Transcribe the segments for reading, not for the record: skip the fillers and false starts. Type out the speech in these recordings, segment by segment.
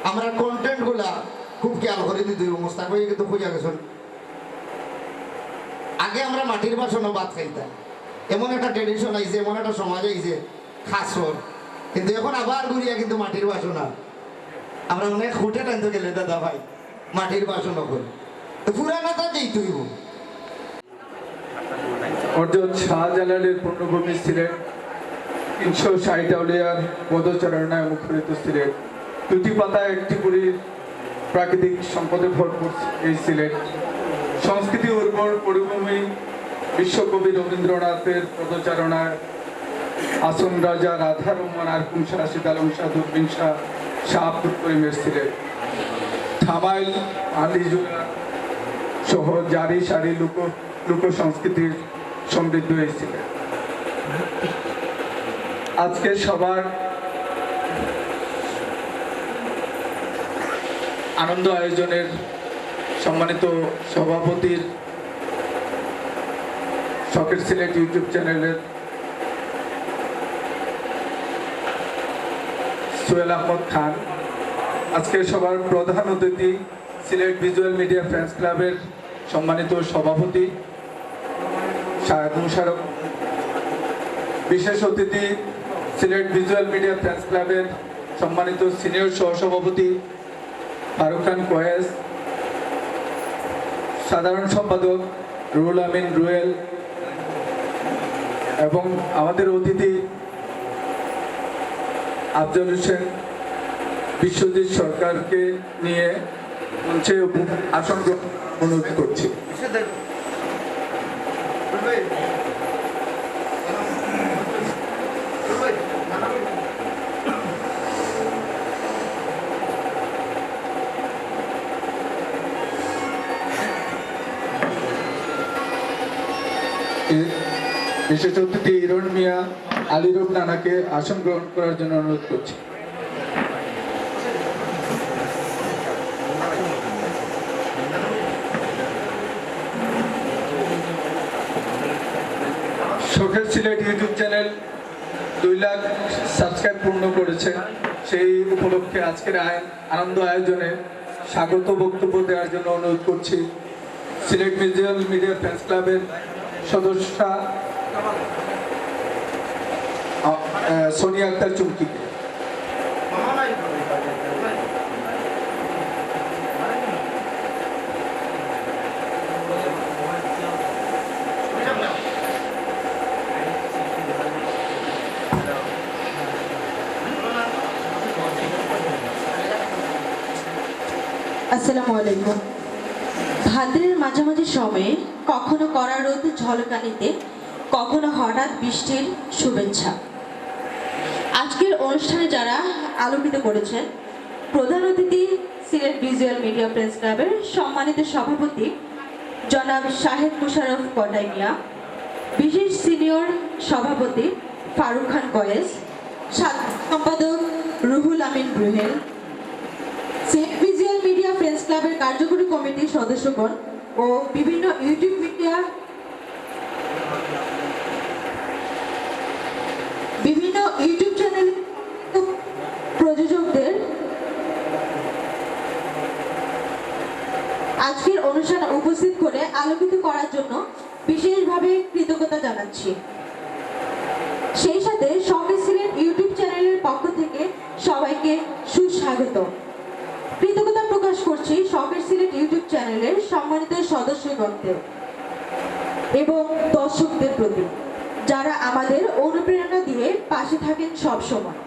আমরা কন্টেন্ট গুলা খুব খেয়াল করে দিতে হইব। মুস্তাক ভাই কিন্তু খুঁজে গেছেন, আগে আমরা মাটির বাসনও ভাত খাইতাম, এমন একটা ট্রেডিশন আইছে, এমন একটা সমাজ আইছে খাসর, কিন্তু এখন আবার ঘুরিয়া কিন্তু মাটির বাসন আর আমরা অনেক খুঁটে টানতে গেলে দাদা ভাই মাটির বাসনও করি, তো পুরানাটা যেই তুইব। হযরত শাহজালালের পূর্ণভূমি সিলেট, ৩৬০ আউলিয়ার পদচারণায় মুখরিত সিলেট, দুটি পাতায় একটি পুরীর প্রাকৃতিক সম্পদে ভরপুর এই সিলেট, সংস্কৃতি উর্বর পরিভূমি, বিশ্বকবি রবীন্দ্রনাথের পদচারণায় আসন রাজা রাধা রমন আর কুংসা সীতালং শাহ দুর্বিন শাহ শাহপুর করিমের সিলেট, থামাইল আলিজুলা সহ জারি সারি লোক সংস্কৃতির সমৃদ্ধ এই সিলেট। আজকে সবার আনন্দ আয়োজনের সম্মানিত সভাপতির শখের সিলেট ইউটিউব চ্যানেলের সোহেল আহমদ খান, আজকে সবার প্রধান অতিথি সিলেট ভিজুয়াল মিডিয়া ফ্রেন্ডস ক্লাবের সম্মানিত সভাপতি শাহেদ মুশারফ, বিশেষ অতিথি সিলেট ভিজুয়াল মিডিয়া ফ্রেন্ডস ক্লাবের সম্মানিত সিনিয়র সহসভাপতি ফারুক খান কোয়েস, সাধারণ সম্পাদক রুহুল আমিন রুয়েল এবং আমাদের অতিথি আফজল হোসেন বিশ্বজিৎ সরকারকে নিয়ে মঞ্চে আসন গ্রহণ অনুরোধ করছি। বিশেষ অতিথি ইরন মিয়া আলিরুব নানাকে আসন গ্রহণ করার জন্য অনুরোধ করছি। শখের Sylhet YouTube channel 2 lakh subscribe পূর্ণ করেছে, সেই উপলক্ষে আজকের আনন্দ আয়োজনে স্বাগত বক্তব্য দেওয়ার জন্য অনুরোধ করছি সিলেট ভিজুয়াল মিডিয়া ফ্রেন্ডস ক্লাবের সদস্যা সোনিয়া আক্তার চুমকিকে। আসসালামু আলাইকুম। ভাদ্রের মাঝামাঝি সময়ে কখনো কড়া রোদ ঝলকানিতে, কখনো হঠাৎ বৃষ্টির শুভেচ্ছা। আজকের অনুষ্ঠানে যারা আলোকিত করেছেন, প্রধান অতিথি সিলেট ভিজুয়াল মিডিয়া ফ্রেন্ডস ক্লাবের সম্মানিত সভাপতি জনাব শাহেদ মুশারফ কটাই মিয়া, বিশেষ সিনিয়র সভাপতি ফারুক খান কয়েস, সম্পাদক Ruhul Amin Ruhel, Sylhet visual media friends ক্লাবের কার্যকরী কমিটির সদস্যগণ ও বিভিন্ন ইউটিউব চ্যানেল প্রযোজকদের আজকের অনুষ্ঠানে উপস্থিত করে আলোকিত করার জন্য বিশেষভাবে কৃতজ্ঞতা জানাচ্ছি। সেই সাথে শখের সিলেট ইউটিউব চ্যানেলের পক্ষ থেকে সবাইকে সুস্বাগত। কৃতজ্ঞতা প্রকাশ করছি শখের সিলেট ইউটিউব চ্যানেলের সম্মানিত সদস্যগণদের এবং দর্শকদের প্রতি, যারা আমাদের অনুপ্রেরণা দিয়ে পাশে থাকেন সব সময়।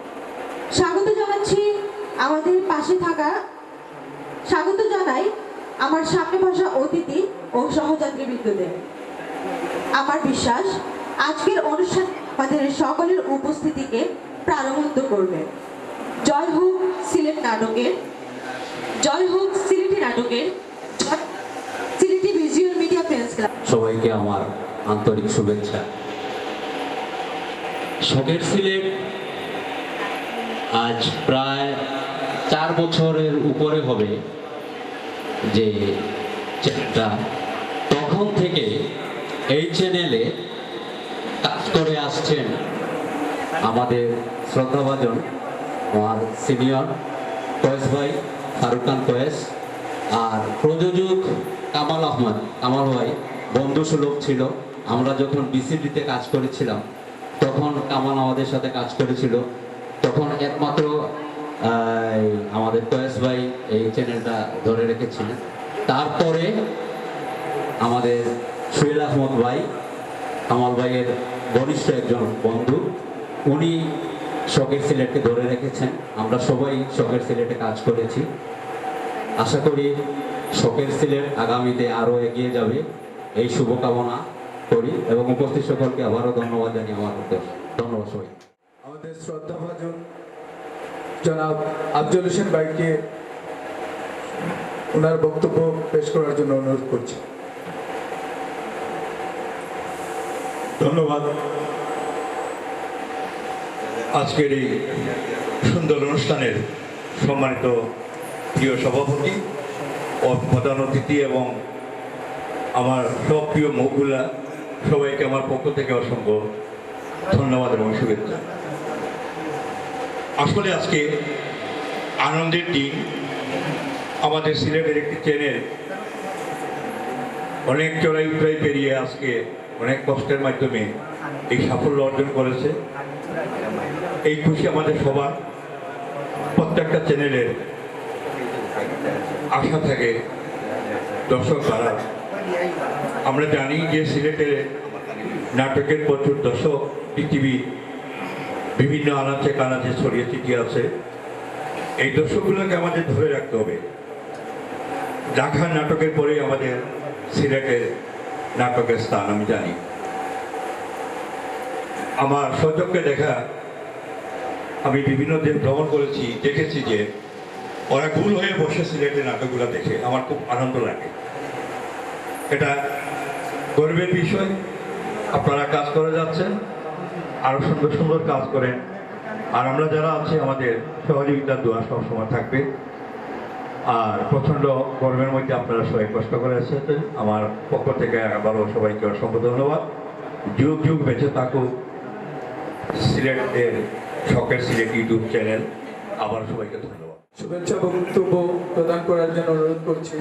স্বাগত জানাই আমার সামনে বসা অতিথি ও সহযাত্রীবৃন্দদের। আমার বিশ্বাস আজকের অনুষ্ঠান আমাদের সকলের উপস্থিতিকে প্রাণবন্ত করবে। জয় হোক সিলেট নাটকের, জয় হোক সিলেটি নাটকের, Sylheti visual media friends club. সবাইকে আমার আন্তরিক শুভেচ্ছা। শখের সিলেট আজ প্রায় 4 বছরের উপরে হবে যে চ্যানেলটা, তখন থেকে এই চ্যানেলে কাজ করে আসছেন আমাদের শ্রদ্ধাভাজন আমার সিনিয়র কয়েস ভাই, ফারুক খান কয়েস, আর প্রযোজক কামাল ভাই বন্ধু সুলভ ছিল। আমরা যখন বিসিডিতে কাজ করেছিলাম তখন কামাল আমাদের সাথে কাজ করেছিল। তখন একমাত্র আমাদের কয়েস ভাই এই চ্যানেলটা ধরে রেখেছিলেন। তারপরে আমাদের সুহেল আহমদ ভাই, কামাল ভাইয়ের ঘনিষ্ঠ একজন বন্ধু, উনি শখের সিলেটকে ধরে রেখেছেন। আমরা সবাই শখের সিলেটে কাজ করেছি। আশা করি শখের সিলেট আগামীতে আরও এগিয়ে যাবে, এই শুভকামনা করি এবং উপস্থিত সকলকে আবারও ধন্যবাদ জানিয়ে আমার ধন্যবাদ সবাই। আমাদের শ্রদ্ধাভাজন জনাব আফজল হোসেন ভাইকে ওনার বক্তব্য পেশ করার জন্য অনুরোধ করছি। ধন্যবাদ। আজকের এই সুন্দর অনুষ্ঠানের সম্মানিত প্রিয় সভাপতি ও প্রধান অতিথি এবং আমার সব প্রিয় মুখগুলা, সবাইকে আমার পক্ষ থেকে অসংখ্য ধন্যবাদ এবং শুভেচ্ছা। আসলে আজকে আনন্দের দিন। আমাদের সিলেটের একটি চ্যানেল অনেক চড়াই উতরাই পেরিয়ে আজকে অনেক কষ্টের মাধ্যমে এই সাফল্য অর্জন করেছে। এই খুশি আমাদের সবার, প্রত্যেকটা চ্যানেলের আশা থাকে দর্শক বাড়ার। আমরা জানি যে সিলেটে নাটকের প্রচুর দর্শক পৃথিবী বিভিন্ন আনাচে কানাচে ছড়িয়ে ছিটিয়ে আছে। এই দর্শকগুলোকে আমাদের ধরে রাখতে হবে। ঢাকার নাটকের পরেই আমাদের সিলেটের নাটকের স্থান আমি জানি। আমার সচক্ষে দেখা, আমি বিভিন্ন দেশ ভ্রমণ করেছি, দেখেছি যে ওরা গুল হয়ে বসে সিলেটের নাটকগুলো দেখে। আমার খুব আনন্দ লাগে। এটা গর্বের বিষয়। আপনারা কাজ করে যাচ্ছেন, আরও সুন্দর সুন্দর কাজ করেন। আর আমরা যারা আছি, আমাদের সহযোগিতার দোয়া সবসময় থাকবে। আর প্রচণ্ড গর্বের মধ্যে আপনারা সবাই কষ্ট করে এসেছেন। আমার পক্ষ থেকে আবারও সবাইকে অসংখ্য ধন্যবাদ। যুগ যুগ বেঁচে থাকুক সিলেটের শখের সিলেট ইউটিউব চ্যানেল। আবার সবাইকে ধন্যবাদ। শুভেচ্ছা বক্তব্য প্রদান করার জন্য অনুরোধ করছি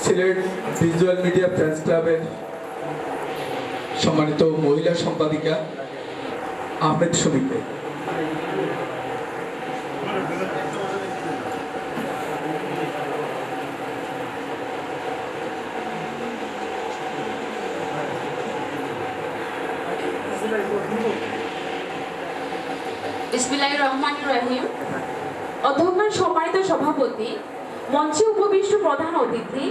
সিলেট ভিজুয়াল মিডিয়া ফ্রেন্ডস ক্লাবের সম্মানিত মহিলা সম্পাদিকা আহমেদ শমীকে। বিসমিল্লাহির রহমানির রহিম। অধ্যক্ষের সম্মানিত সভাপতি, মঞ্চে উপবিষ্ট প্রধান অতিথি,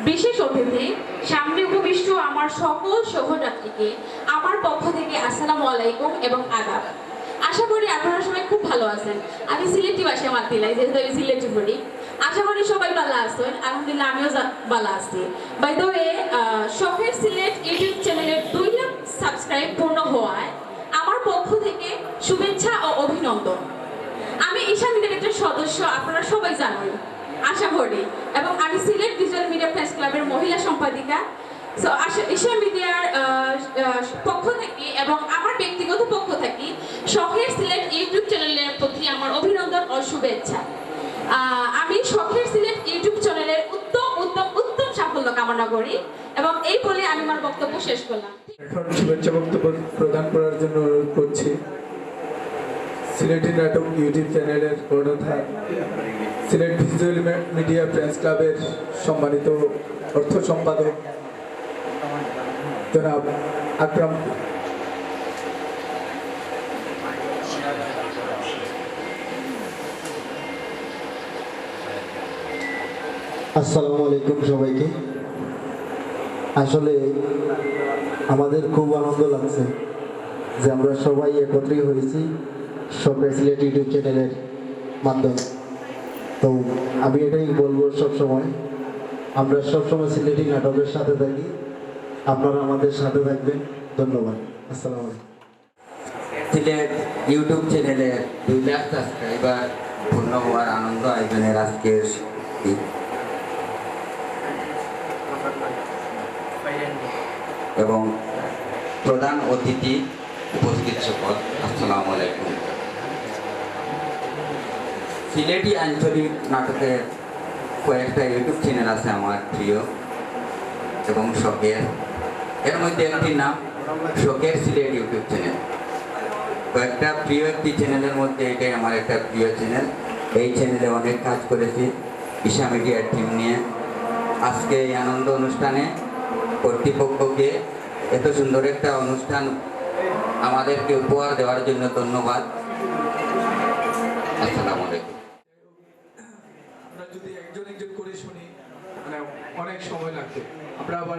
বিশেষ অতিথি, সামনে উপবিষ্ট আমার সকল সহযাত্রীকে আমার পক্ষ থেকে আসসালামু আলাইকুম এবং আদাব। আশা করি আপনারা সবাই খুব ভালো আছেন। আমি সিলেটি ভাষায় মাত দিলাই, যেহেতু আমি সিলেটি পড়ি। আশা করি সবাই ভালো আছেন। আলহামদুলিল্লাহ আমিও ভালো আছি। বাই দ্য ওয়ে, শখের সিলেট ইউটিউব চ্যানেলের 2 লাখ সাবস্ক্রাইব পূর্ণ হওয়ায় আমার পক্ষ থেকে শুভেচ্ছা ও অভিনন্দন। আমি ঈশা মিডিয়ার একটা সদস্য, আপনারা সবাই জানেন আশা করি, এবং আমি সিলেট ভিজুয়াল মিডিয়া ফ্রেন্ডস ক্লাবের মহিলা সম্পাদিকা। সো ঈশা মিডিয়ার পক্ষ থেকে এবং আমার ব্যক্তিগত পক্ষ থেকে শখের সিলেট ইউটিউব চ্যানেলের প্রতি আমার অভিনন্দন ও শুভেচ্ছা। আমি শখের সিলেট ইউটিউব চ্যানেলের উত্তম সাফল্য কামনা করি এবং এই বলে আমি আমার বক্তব্য শেষ করলাম। এখন শুভেচ্ছা বক্তব্য প্রদান করার জন্য অনুরোধ করছি সিলেটি নাটক ইউটিউব চ্যানেলের কর্ণধার, সিলেট ভিজুয়াল মিডিয়া ফ্রেন্ডস ক্লাবের সম্মানিত অর্থ সম্পাদক জনাব আকরাম। আসসালামু আলাইকুম সবাইকে। আসলে আমাদের খুব আনন্দ লাগছে যে আমরা সবাই একত্রিত হয়েছি শখের সিলেট ইউটিউব চ্যানেলের মাধ্যমে। তো আমি এটাই বলবো, সবসময় আমরা সবসময় সিলেটি নাটকের সাথে থাকি, আপনারা আমাদের সাথে থাকবেন। ধন্যবাদ। আসসালামু আলাইকুম। সিলেট ইউটিউব চ্যানেলে 2 লাখ সাবস্ক্রাইবার পূর্ণ হওয়ার আনন্দ আয়োজনের আজকের দিন। এবং প্রধান অতিথি, উপস্থিত সকল, আসসালামু আলাইকুম। সিলেটি আঞ্চলিক নাটকের কয়েকটা ইউটিউব চ্যানেল আছে আমার প্রিয় এবং শখের। এর মধ্যে একটি নাম শখের সিলেট ইউটিউব চ্যানেল। কয়েকটা প্রিয় একটি চ্যানেলের মধ্যে এটাই আমার একটা প্রিয় চ্যানেল। এই চ্যানেলে অনেক কাজ করেছি ঈশা মিডিয়ার টিম নিয়ে। আজকে এই আনন্দ অনুষ্ঠানে কর্তৃপক্ষকে এত সুন্দর একটা অনুষ্ঠান আমাদেরকে উপহার দেওয়ার জন্য ধন্যবাদ। আসসালামু আলাইকুম। আমরা যদি একজন একজন করে শুনি মানে অনেক সময় লাগবে। আমরা আবার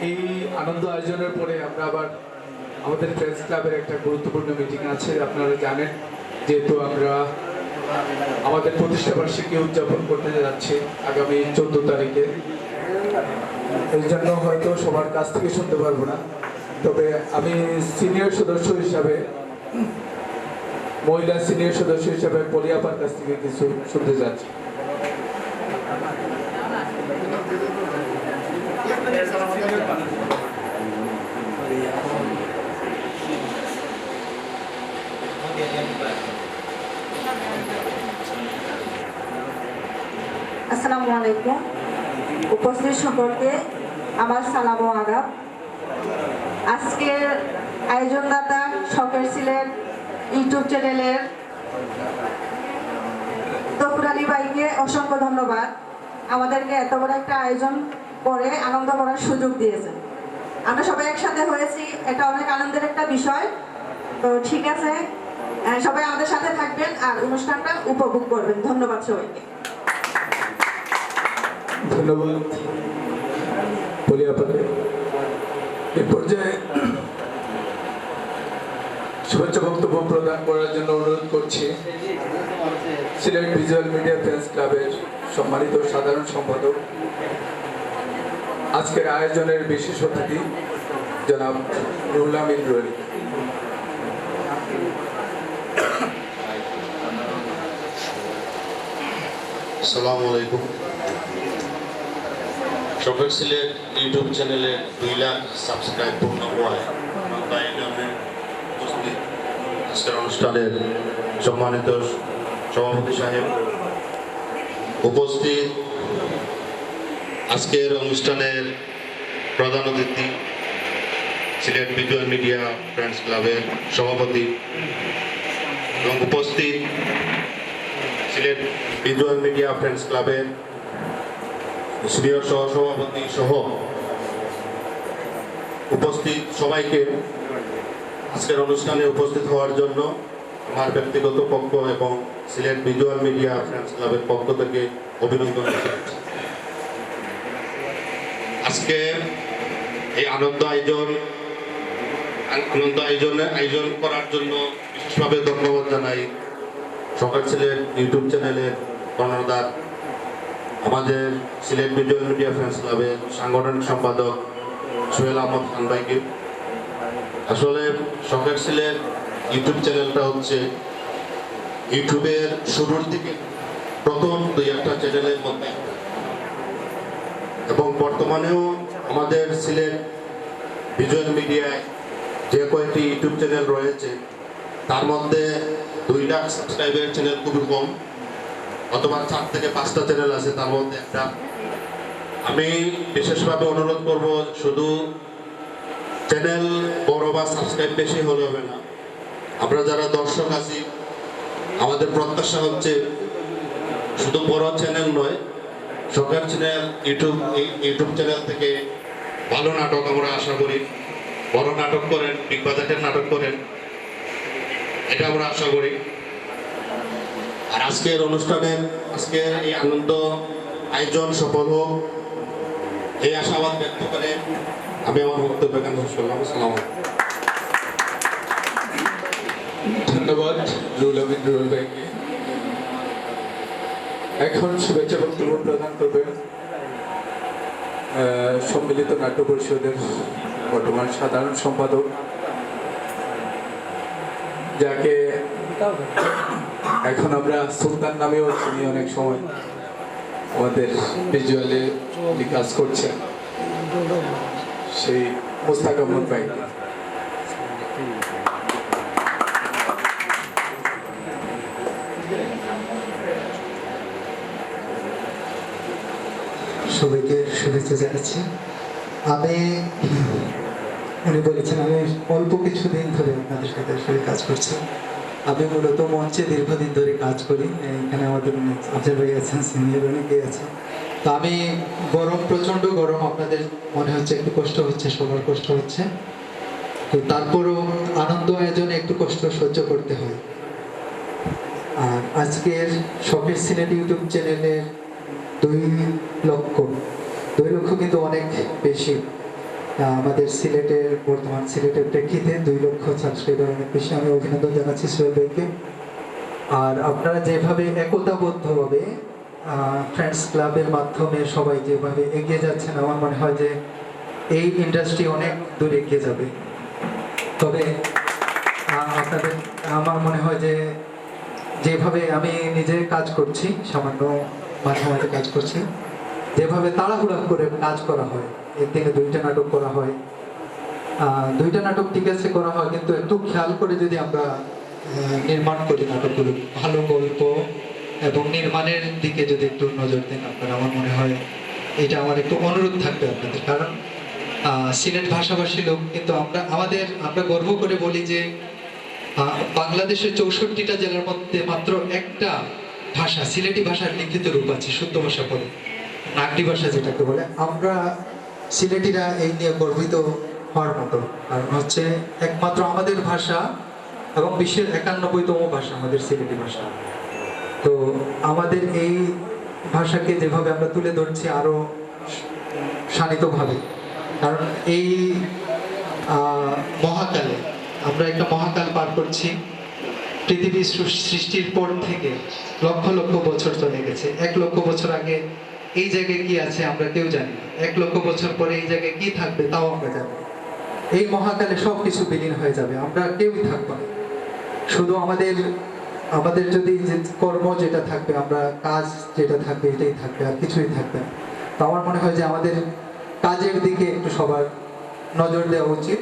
এই আনন্দ আয়োজনের পরে আমরা আবার আমাদের ফ্রেন্ডস ক্লাবের একটা গুরুত্বপূর্ণ মিটিং আছে, আপনারা জানেন। যেহেতু আমরা আমাদের প্রতিষ্ঠা বার্ষিকী উদযাপন করতে যাচ্ছি আগামী 14 তারিখে, এই জন্য হয়তো সবার কাছ থেকে শুনতে পারবো না। তবে আমি সিনিয়র সদস্য হিসাবে, মহিলা সিনিয়র সদস্য হিসাবে পলিয়াপার কাছ থেকে কিছু শুনতে যাচ্ছি। আসসালামু আলাইকুম। উপস্থিত সকলকে আমার সালাম ও আদাব। আজকের আয়োজনদাতা শখের সিলেট ইউটিউব চ্যানেলের তফুর আলী ভাইকে অসংখ্য ধন্যবাদ। আমাদেরকে এত বড় একটা আয়োজন করে আনন্দ করার সুযোগ দিয়েছেন। আমরা সবাই একসাথে হয়েছি, এটা অনেক আনন্দের একটা বিষয়। তো ঠিক আছে, সবাই আমাদের সাথে থাকবেন আর অনুষ্ঠানটা উপভোগ করবেন। ধন্যবাদ সবাইকে। ধন্যবাদ পলিয়াপাকে। এ পর্যায়ে শুভেচ্ছা বক্তব্য প্রদান করার জন্য অনুরোধ করছি সিলেট ভিজুয়াল মিডিয়া ফ্রেন্ডস ক্লাবের সম্মানিত সাধারণ সম্পাদক, আজকের আয়োজনের বিশেষ অতিথি জনাব রুহুল আমিন রুয়েল। আসসালামু আলাইকুম। শখের সিলেট ইউটিউব চ্যানেলে 2 লাখ সাবস্ক্রাইব পূর্ণ হওয়ায় উপস্থিত আজকের অনুষ্ঠানের সম্মানিত সভাপতি সাহেব, উপস্থিত আজকের অনুষ্ঠানের প্রধান অতিথি সিলেট ভিজুয়াল মিডিয়া ফ্রেন্ডস ক্লাবের সভাপতি এবং উপস্থিত সিলেট ভিজুয়াল মিডিয়া ফ্রেন্ডস ক্লাবের সিনিয়র সহসভাপতি সহ উপস্থিত সবাইকে আজকের অনুষ্ঠানে উপস্থিত হওয়ার জন্য আমার ব্যক্তিগত পক্ষ এবং সিলেট ভিজুয়াল মিডিয়া ফ্রেন্ডস ক্লাবের পক্ষ থেকে অভিনন্দন জানাচ্ছি। আজকে এই আনন্দ আয়োজন করার জন্য বিশেষভাবে ধন্যবাদ জানাই শখের সিলেট ইউটিউব চ্যানেলের কর্ণধার আমাদের সিলেট ভিজুয়াল মিডিয়া ফ্রেন্ডস ক্লাবের সাংগঠনিক সম্পাদক সোহেল আহমদ খান ভাইকে। আসলে শখের সিলেট ইউটিউব চ্যানেলটা হচ্ছে ইউটিউবের শুরুর দিকে প্রথম 2-1টা চ্যানেলের মধ্যে, এবং বর্তমানেও আমাদের সিলেট ভিজুয়াল মিডিয়ায় যে কয়েকটি ইউটিউব চ্যানেল রয়েছে তার মধ্যে 2 লাখ সাবস্ক্রাইবের চ্যানেল খুবই কম, অথবা 4 থেকে 5টা চ্যানেল আছে তার মধ্যে একটা। আমি বিশেষভাবে অনুরোধ করব, শুধু চ্যানেল বড় বা সাবস্ক্রাইব বেশি হলে হবে না। আমরা যারা দর্শক আছি আমাদের প্রত্যাশা হচ্ছে শুধু বড় চ্যানেল নয়, শখের চ্যানেল ইউটিউব চ্যানেল থেকে ভালো নাটক আমরা আশা করি, বড় নাটক করেন, বিগ বাজেটের নাটক করেন, এটা আমরা আশা করি। আর আজকের অনুষ্ঠানের আজকের এই আনন্দ আয়োজন সফল হোক এই আশাবাদ ব্যক্ত করে আমি আমার বক্তব্য এখানে শেষ করলাম। আসসালামু আলাইকুম। ধন্যবাদ রুহুল আমিন রুয়েল ভাইকে। এখন শুভেচ্ছা বক্তব্য প্রদান করবেন সম্মিলিত নাট্য পরিষদের বর্তমান সাধারণ সম্পাদক, যাকে এখন আমরা সুলতান নামেও চিনি, অনেক সময় আমাদের ভিজুয়ালে কাজ করছেন, সেই মুস্তাক আহমদ ভাই। শুভেচ্ছা জানাচ্ছি। আমি উনি বলেছেন আমি অল্প কিছুদিন ধরে আপনাদের সাথে আসলে কাজ করছি। আমি মূলত মঞ্চে দীর্ঘদিন ধরে কাজ করি। এখানে আমাদের আজহার ভাই আছেন, সিনিয়র অনেকেই আছে। তো আমি গরম, প্রচণ্ড গরম, আপনাদের মনে হচ্ছে একটু কষ্ট হচ্ছে, সবার কষ্ট হচ্ছে, তো তারপরও আনন্দ আয়োজনে একটু কষ্ট সহ্য করতে হয়। আর আজকের শখের সিলেট ইউটিউব চ্যানেলের 2 লক্ষ কিন্তু অনেক বেশি। আমাদের সিলেটের বর্তমান সিলেটের প্রেক্ষিতে 2 লক্ষ সাবস্ক্রাইবার অনেক বেশি। আমি অভিনন্দন জানাচ্ছি সোহেল ভাইকে। আর আপনারা যেভাবে একতাবদ্ধভাবে ফ্রেন্ডস ক্লাবের মাধ্যমে সবাই যেভাবে এগিয়ে যাচ্ছেন, আমার মনে হয় যে এই ইন্ডাস্ট্রি অনেক দূর এগিয়ে যাবে। তবে আপনাদের, আমার মনে হয় যে যেভাবে আমি নিজে কাজ করছি, সামান্য মাঝে মাঝে কাজ করছি, যেভাবে তাড়াহুড়া করে কাজ করা হয়, একদিনে 2টা নাটক করা হয়, 2টা নাটক ঠিক আছে করা হয়, কিন্তু একটু খেয়াল করে যদি আমরা নির্মাণ করি নাটকগুলো, ভালো গল্প এবং নির্মাণের দিকে যদি একটু নজর দেন আপনারা, আমার মনে হয় এটা আমার একটু অনুরোধ থাকবে আপনাদের। কারণ সিলেট ভাষাভাষী লোক কিন্তু আমরা গর্ব করে বলি যে বাংলাদেশের 64টা জেলার মধ্যে মাত্র একটা ভাষা, সিলেটি ভাষার লিখিত রূপ আছে, শুদ্ধ ভাষা বলে, নাগরি ভাষা যেটাকে বলে। আমরা সিলেটিরা এই নিয়ে গর্বিত হওয়ার মতো, কারণ হচ্ছে একমাত্র আমাদের ভাষা এবং বিশ্বের 91তম ভাষা আমাদের সিলেটি ভাষা। তো আমাদের এই ভাষাকে যেভাবে আমরা তুলে ধরছি আরো শানিতভাবে, কারণ এই মহাকালে আমরা একটা মহাকাল পার করছি। পৃথিবী সৃষ্টির পর থেকে লক্ষ লক্ষ বছর চলে গেছে। 1 লক্ষ বছর আগে এই জায়গায় কি আছে আমরা কেউ জানি না। 1 লক্ষ বছর পরে এই জায়গায় কি থাকবে তাও আমরা জানি না। এই মহাকালে সবকিছু বিলীন হয়ে যাবে, আমরা কেউই থাকবো না। শুধু আমাদের যদি যে কর্ম যেটা থাকবে, আমরা কাজ যেটা থাকবে, এটাই থাকবে, আর কিছুই থাকবে না। তো আমার মনে হয় যে আমাদের কাজের দিকে একটু সবার নজর দেওয়া উচিত।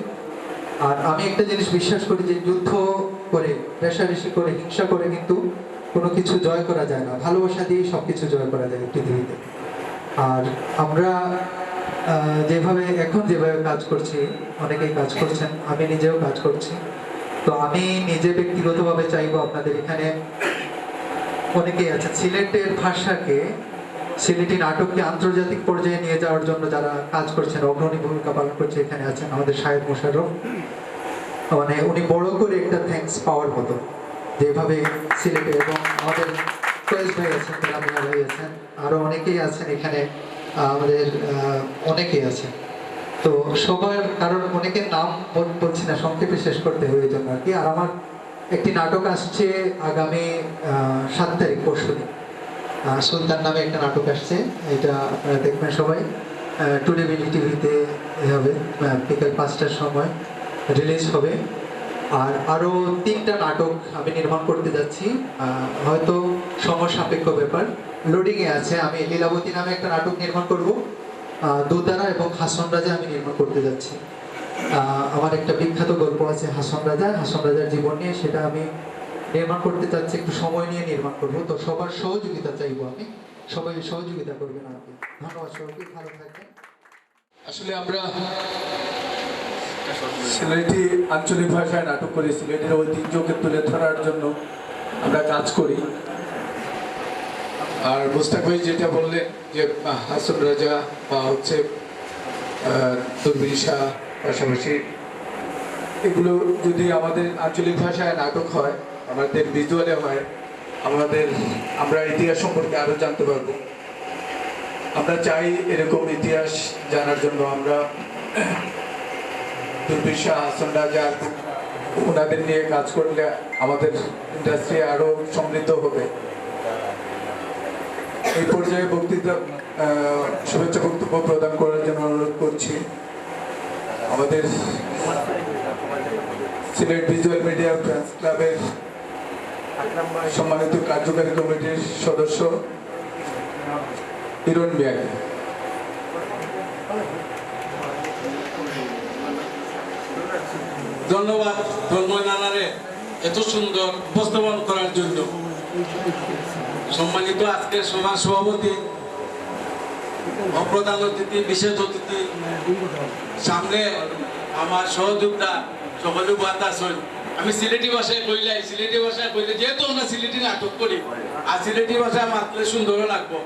আর আমি একটা জিনিস বিশ্বাস করি যে যুদ্ধ করে, রেষারেষি করে, হিংসা করে কিন্তু কোনো কিছু জয় করা যায় না। ভালোবাসা দিয়ে সবকিছু জয় করা যায় পৃথিবীতে। আর আমরা যেভাবে কাজ করছি, অনেকেই কাজ করছেন, আমি নিজেও কাজ করছি। তো আমি নিজে ব্যক্তিগতভাবে চাইবো আপনাদের এখানে অনেকেই আছেন সিলেটের ভাষাকে, সিলেটি নাটককে আন্তর্জাতিক পর্যায়ে নিয়ে যাওয়ার জন্য যারা কাজ করছেন, অগ্রণী ভূমিকা পালন করছে। এখানে আছেন আমাদের শাহেদ মোশাররফ, মানে উনি বড় করে একটা থ্যাঙ্কস পাওয়ার মতো, যেভাবে সিলেটে, এবং আমাদের কয়েস ভাই আছেন, রামিয়া ভাই আছেন, আরো অনেকেই আছেন এখানে, আমাদের অনেকেই আছেন। তো সবার, কারণ অনেকের নাম বলছি না, সংক্ষেপে শেষ করতে হবে এই জন্য আর কি। আর আমার একটি নাটক আসছে আগামী 7 তারিখ, পরশুদিন, সুলতান নামে একটা নাটক আসছে। এটা আপনারা দেখবেন সবাই, টুডে টিভিতে হবে, বিকেল 5টার সময় রিলিজ হবে। আর আরো 3টা নাটক আমি নির্মাণ করতে যাচ্ছি, হয়তো সময় সাপেক্ষ ব্যাপার, লোডিংয়ে আছে। আমি লীলাবতী নামে একটা নাটক নির্মাণ করব, দোতারা এবং হাসন রাজা আমি নির্মাণ করতে যাচ্ছি। আমার একটা বিখ্যাত গল্প আছে হাসন রাজার জীবন নিয়ে, সেটা আমি নির্মাণ করতে চাচ্ছি, একটু সময় নিয়ে নির্মাণ করব। তো সবার সহযোগিতা চাইবো আমি, সবাই সহযোগিতা করবেন আমাকে। ধন্যবাদ সবাইকে, ভালো থাকবেন। আসলে আমরা সিলেটি আঞ্চলিক ভাষায় নাটক করি, সিলেটের ঐতিহ্যকে তুলে ধরার জন্য আমরা কাজ করি। আর মোস্তাক ভাই যেটা বললেন যে হাসন রাজা বা হচ্ছে দুর্বিশা, পাশাপাশি এগুলো যদি আমাদের আঞ্চলিক ভাষায় নাটক হয়, আমাদের ভিজুয়ালে হয়, আমরা ইতিহাস সম্পর্কে আরো জানতে পারবো। আমরা চাই এরকম ইতিহাস জানার জন্য। আমরা দুর্বিশা, হাসন রাজা, ওনাদের নিয়ে কাজ করলে আমাদের ইন্ডাস্ট্রি আরো সমৃদ্ধ হবে। এই পর্যায়ে বক্তৃতা, শুভেচ্ছা বক্তব্য প্রদান করার জন্য অনুরোধ করছি আমাদের সিলেট ভিজুয়াল মিডিয়া ফ্রেন্ডস ক্লাবের সম্মানিত কার্যকারী কমিটির সদস্য হিরণ মিয়াকে। ধন্যবাদ তন্ময় নানারে এত সুন্দর উপস্থাপন করার জন্য। সম্মানিত আজকের সভার সভাপতি প্রধান অতিথি বিশেষ অতিথি সামনে আমার সহযোদ্ধা সকলে বাদ আসুন। আমি সিলেটি ভাষায় কইলে যেহেতু আমরা সিলেটি নাটক করি আর সিলেটি ভাষা মাত্রে সুন্দর লাগবো।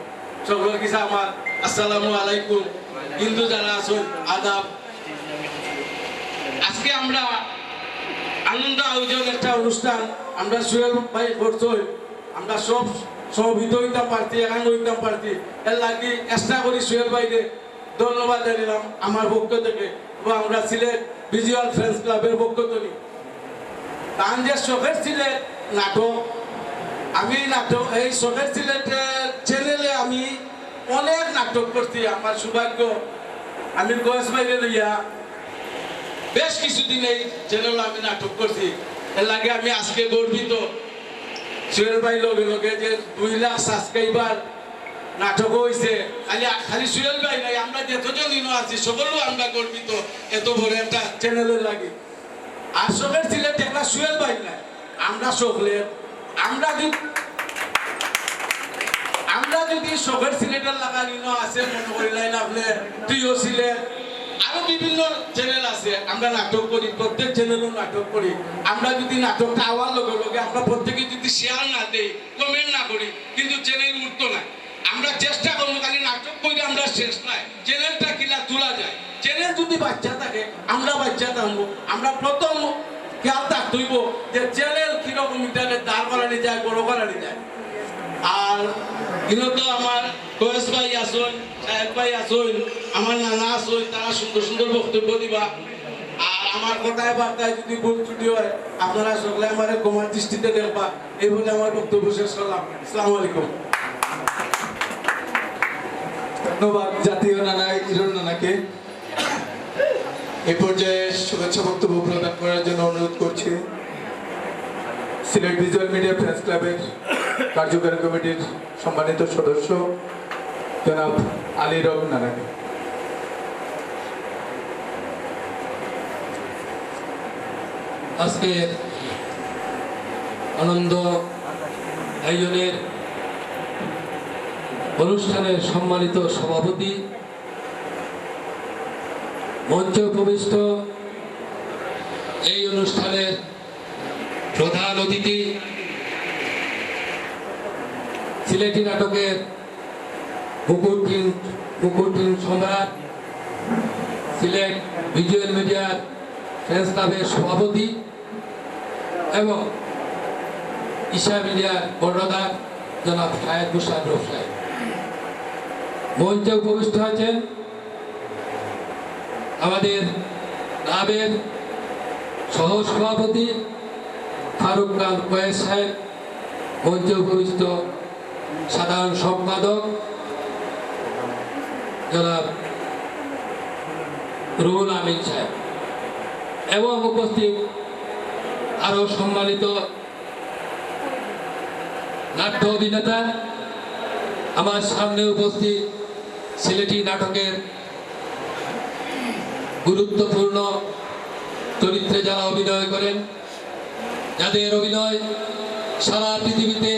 সকল কিছু আমার আসসালামু আলাইকুম। হিন্দু যারা আসুন আদাব। আজকে আমরা আনন্দ আয়োজন একটা অনুষ্ঠান আমরা সুয়েল ভাই করছই, আমরা সব হইতাম পারতি একাঙ্গ হইতাম পারতি এর লাগি চেষ্টা করি সুয়েল ভাইকে ধন্যবাদ জানালাম আমার পক্ষ থেকে এবং আমরা সিলেট ভিজুয়াল ফ্রেন্ডস ক্লাবের পক্ষ থেকে। তান যে শখের সিলেট নাটক, আমি নাটক এই শখের সিলেটের চ্যানেলে আমি অনেক নাটক করছি। আমার সৌভাগ্য আমি কয়েস বাইরে লইয়া বেশ কিছুদিন এই চ্যানেলে আমি নাটক করছি। এর লাগে আমি আজকে গর্বিত সুয়েল ভাই লগে লগে যে 2 লাখ সাবস্ক্রাইবার নাটক হয়েছে। খালি সুয়েল ভাই নাই, আমরা যতজন আছি সকলেও আমরা গর্বিত এত বড় একটা চ্যানেলের লাগে। আর শখের সিলেট একটা সুয়েল ভাই নাই, আমরা সকলে আমরা যদি শখের সিলেটের লাগানি আছে মনে করিলেন আপনি প্রিয় সিলেট আরো বিভিন্ন চ্যানেল আছে আমরা নাটক করি, প্রত্যেক চ্যানেলও নাটক করি। আমরা যদি নাটকটা আওয়ার লগে লগে আমরা প্রত্যেকে যদি শেয়ার না দেই কমেন্ট না করি কিন্তু চ্যানেল উঠতো না। আমরা চেষ্টা করবো খালি নাটক করে আমরা শেষ নাই, চ্যানেলটা কিলা তোলা যায়। চ্যানেল যদি বাচ্চা থাকে আমরা বাচ্চা থাকবো। আমরা প্রথম খেয়াল থাকতেইব যে চ্যানেল কিরকম ইন্টারনেট দাঁড় করানি যায়, বড় করানি যায়। আর কিন্তু আমার কয়েস ভাই আসুন, সাহেব ভাই আসুন, আমার নানা আসুন, তারা সুন্দর সুন্দর বক্তব্য দিবা। আর আমার কথায় বার্তায় যদি ভুল ত্রুটি হয় আপনারা সকলে আমার ক্ষমার দৃষ্টিতে দেখবা। এই বলে আমার বক্তব্য শেষ করলাম। আসসালামু আলাইকুম। ধন্যবাদ জাতীয় নানা ইরন নানাকে। এই পর্যায়ে শুভেচ্ছা বক্তব্য প্রদান করার জন্য অনুরোধ করছি সিলেট ভিজুয়াল মিডিয়া ফ্রেন্ডস ক্লাবের কার্যকারী কমিটির সম্মানিত সদস্য জনাব আলী রব নানাকে। আজকের আনন্দ আয়োজনের অনুষ্ঠানের সম্মানিত সভাপতি, মঞ্চে উপবিষ্ট এই অনুষ্ঠানের প্রধান অতিথি, সিলেটি নাটকের মুকুটহীন সম্রাট, সিলেট ভিজুয়াল মিডিয়ার ফ্রেন্ডস ক্লাবের সভাপতি এবং ঈশা মিডিয়ার কর্ণধার জনাব শাহেদ মুসাদ রফ সাহেব। মঞ্চে উপবিষ্ট আছেন আমাদের ক্লাবের সহ সভাপতি ফারুক খান কয়েস সাহেব, মঞ্চে উপবিষ্ট সাধারণ সম্পাদক জনাব রুহুল আমিন সাহেব এবং উপস্থিত আরো সম্মানিত নাট্য অভিনেতা। আমার সামনে উপস্থিত সিলেটি নাটকের গুরুত্বপূর্ণ চরিত্রে যারা অভিনয় করেন, যাদের অভিনয় সারা পৃথিবীতে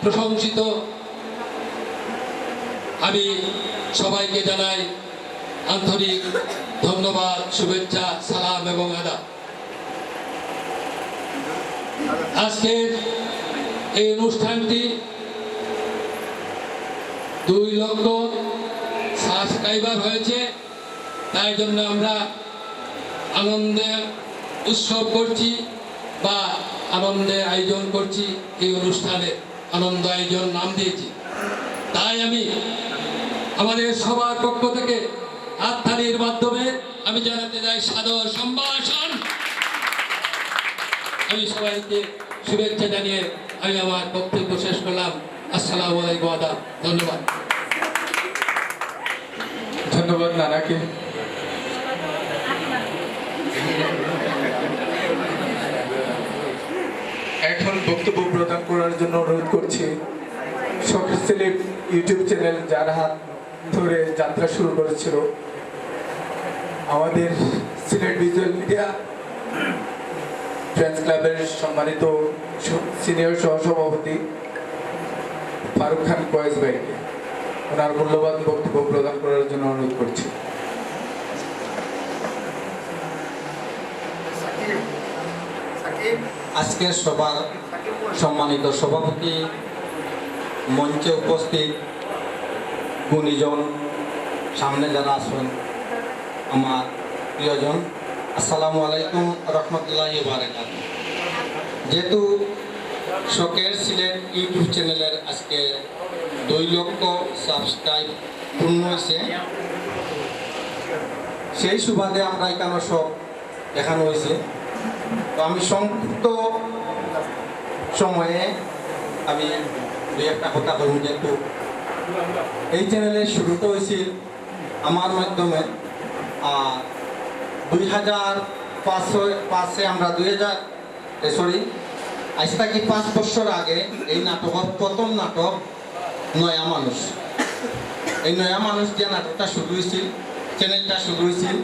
প্রশংসিত, আমি সবাইকে জানাই আন্তরিক ধন্যবাদ, শুভেচ্ছা, সালাম এবং আদাব। আজকের এই অনুষ্ঠানটি 2 লক্ষ সাবস্ক্রাইবার হয়েছে, তাই জন্য আমরা আনন্দে উৎসব করছি বা আনন্দের আয়োজন করছি। এই অনুষ্ঠানে আনন্দ আয়োজন নাম দিয়েছি। তাই আমি আমাদের সবার পক্ষ থেকে হাততালির মাধ্যমে আমি জানাতে চাই সাদর সম্ভাষণ। আমি সবাইকে শুভেচ্ছা জানিয়ে আমি আমার বক্তব্য শেষ করলাম। আসসালামু আলাইকুম, আদাব, ধন্যবাদ। ধন্যবাদ নানাকে। এখন বক্তব্য প্রদান করার জন্য অনুরোধ করছি শখের সিলেট ইউটিউব চ্যানেল যার হাত ধরে যাত্রা শুরু করেছিল আমাদের সিলেট ভিজুয়াল মিডিয়া ফ্রেন্ডস ক্লাবের সম্মানিত সিনিয়র সহসভাপতি ফারুক খান কয়েস ভাইকে ওনার মূল্যবান বক্তব্য প্রদান করার জন্য অনুরোধ করছি। আজকের সবার সম্মানিত সভাপতি, মঞ্চে উপস্থিত গুণীজন, সামনে যারা আছেন, আমার প্রিয়জন, আসসালামু আলাইকুম রহমতুল্লাহি বারাকাতুহু। যেহেতু শখের সিলেট ইউটিউব চ্যানেলের আজকে 2 লক্ষ সাবস্ক্রাইব পূর্ণ হয়েছে, সেই সুবাদে আমরা এখানে সব দেখানো হয়েছে। তো আমি সংক্ষিপ্ত সময়ে আমি 2-1টা কথা বলব। যেহেতু এই চ্যানেলের শুরুটা হয়েছিল আমার মাধ্যমে, 2005-এ আমরা আজ থেকে 5 বছর আগে এই নাটকের প্রথম নাটক নয়া মানুষ, এই নয়া মানুষ যে নাটকটা শুরু হয়েছিল, চ্যানেলটা শুরু হয়েছিল,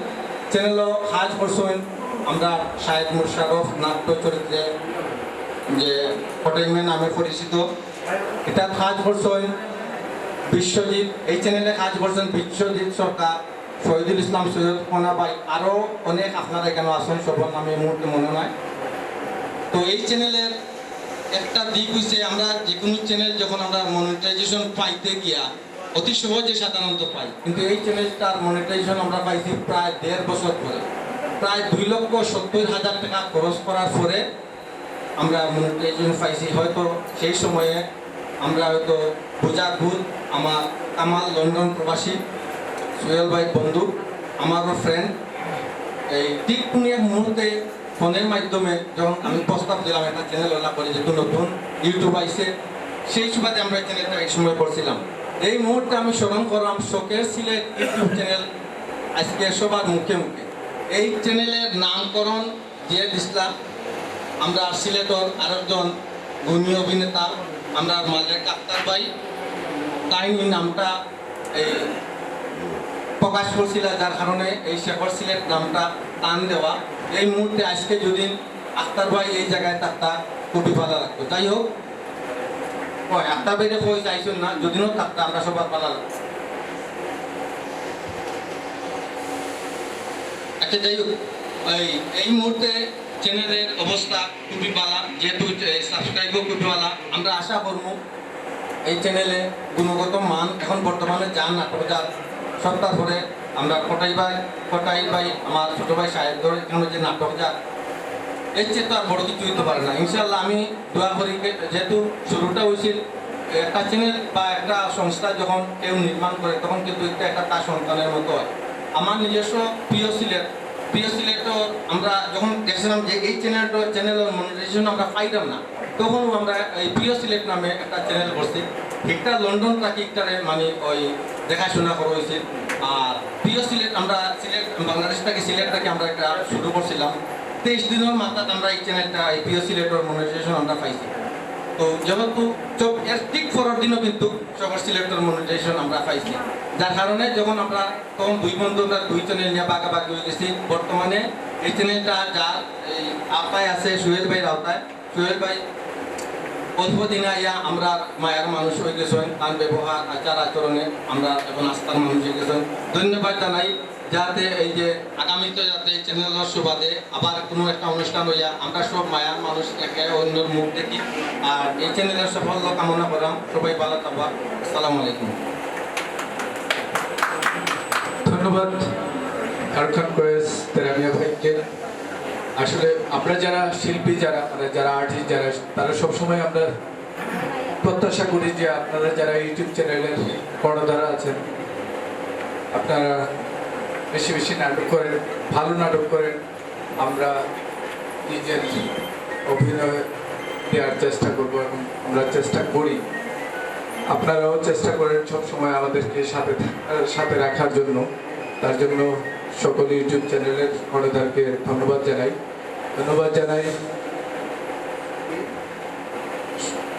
চ্যানেলও কাজ করছেন আমরা শাহেদ মুশারফ নাট্য চরিত্রে যে ফটেইমে নামে পরিচিত, এটা কাজ করছেন বিশ্বজিৎ, এই চ্যানেলে কাজ করছেন বিশ্বজিৎ সরকার, শহীদুল ইসলাম সৈয়দ কোনা ভাই, আরও অনেক আপনারা এখানে আসেন, সবার নামে এই মুহূর্তে মনে নয়। তো এই চ্যানেলের একটা দিক হচ্ছে আমরা যে কোনো চ্যানেল যখন আমরা মনিটাইজেশন পাইতে গিয়া অতি সহজে সাধারণত পাই, কিন্তু এই চ্যানেলটার মনিটাইজেশন আমরা পাইছি প্রায় 1.5 বছর পরে, প্রায় 2,70,000 টাকা খরচ করার পরে আমরা মনিটাইজেশন পাইছি। হয়তো সেই সময়ে আমরা হয়তো পূজার ভূত, আমার কামাল লন্ডন প্রবাসী সোহেল ভাই বন্ধু, আমারও ফ্রেন্ড, এই ঠিক মুহূর্তে ফোনের মাধ্যমে যখন আমি প্রস্তাব দিলাম একটা চ্যানেল ওলা করে, যেহেতু নতুন ইউটিউব আইসে, সেই সুবাদে আমরা চ্যানেলটা এই সময় করছিলাম। এই মুহূর্তে আমি স্মরণ করলাম শখের সিলেট ইউটিউব চ্যানেল আজকে সবার মুখে মুখে। এই চ্যানেলের নামকরণ দিয়ে দিছিলাম আমরা সিলেটর আরেকজন গুণী অভিনেতা আমরা মালিক আক্তার ভাই, তাই নামটা এই প্রকাশ করছিল, যার কারণে এই শেখর সিলেট নামটা টান দেওয়া। এই মুহূর্তে আজকে যদি আক্তার ভাই এই জায়গায় থাকতা খুবই ভালো লাগতো। যাই হোক, আক্তার ভাইরে কই চাইছেন না, যদিও থাকতা আমরা সবার ভালো লাগতো। আচ্ছা, যাই হোক, এই মুহূর্তে চ্যানেলের অবস্থা খুবই ভালো, যেহেতু সাবস্ক্রাইবও খুবই ভালো। আমরা আশা করব এই চ্যানেলে গুণগত মান এখন বর্তমানে যান নাটক যার সপ্তাহ পরে আমরা কটাই ভাই আমার ছোটো ভাই সাহেব যে নাটক যার এর চেয়ে তো আর বড় কিছু হইতে পারে না। ইনশাল্লাহ আমি দোয়া করি, যেহেতু শুরুটা হয়েছিল একটা চ্যানেল বা একটা সংস্থা যখন কেউ নির্মাণ করে তখন কিন্তু একটা তার সন্তানের মতো হয়। আমার নিজস্ব প্রিয় সিলেটও আমরা যখন দেখছিলাম যে এই চ্যানেলের মনিটাইজেশন আমরা পাইতাম না, তখনও আমরা এই প্রিয় সিলেট নামে একটা চ্যানেল করছি। একটা লন্ডন থাকি একটারে মানে ওই দেখাশোনা করা হয়েছে। আর প্রিয় সিলেট আমরা বাংলাদেশ থেকে সিলেট থেকে আমরা একটা শুরু করছিলাম। 23 দিনের মাথায় আমরা এই চ্যানেলটা এই প্রিয় সিলেটের মনিটাইজেশন আমরা পাইছি। তো যেহেতু এর ঠিক 4 দিনও কিন্তু শখের সিলেটের মনিটাইজেশন আমরা পাইছি, যার কারণে যখন আমরা তখন 2 বন্ধু আমরা 2 চ্যানেল নিয়ে বাগাবাগি হয়ে গেছি। বর্তমানে এই চ্যানেলটা যার এই আওতায় আছে সোহেল ভাইয়ের আওতায়। সোহেল ভাই অল্প দিনে আইয়া আমরা মায়ের মানুষ হয়ে গেছেন, তার ব্যবহার আচার আচরণে আমরা এখন আস্থার মানুষ হয়ে গেছেন। ধন্যবাদ জানাই, যাতে এই যে আগামীতে যাতে এই চ্যানেলের সুবাদে আবার কোনো একটা অনুষ্ঠান হইয়া আমরা সব মায়ার মানুষ একে অন্যের মুখ দেখি। আর এই চ্যানেলের সাফল্য কামনা করলাম। সবাই ভালো থাকবা। আসসালামু আলাইকুম। ধন্যবাদ আরকান কোয়েস তেরামিয়া ভাইকে। আসলে আমরা যারা শিল্পী, যারা আর্টিস্ট, তারা সবসময় আমরা প্রত্যাশা করি যে আপনারা যারা ইউটিউব চ্যানেলের কর্ণধারা আছেন, আপনারা বেশি বেশি নাটক করেন, ভালো নাটক করেন। আমরা নিজের অভিনয় দেওয়ার চেষ্টা করব এবং আমরা চেষ্টা করি। আপনারাও চেষ্টা করেন সবসময় আমাদেরকে সাথে রাখার জন্য। তার জন্য সকল ইউটিউব চ্যানেলের কর্ণধারকে ধন্যবাদ জানাই।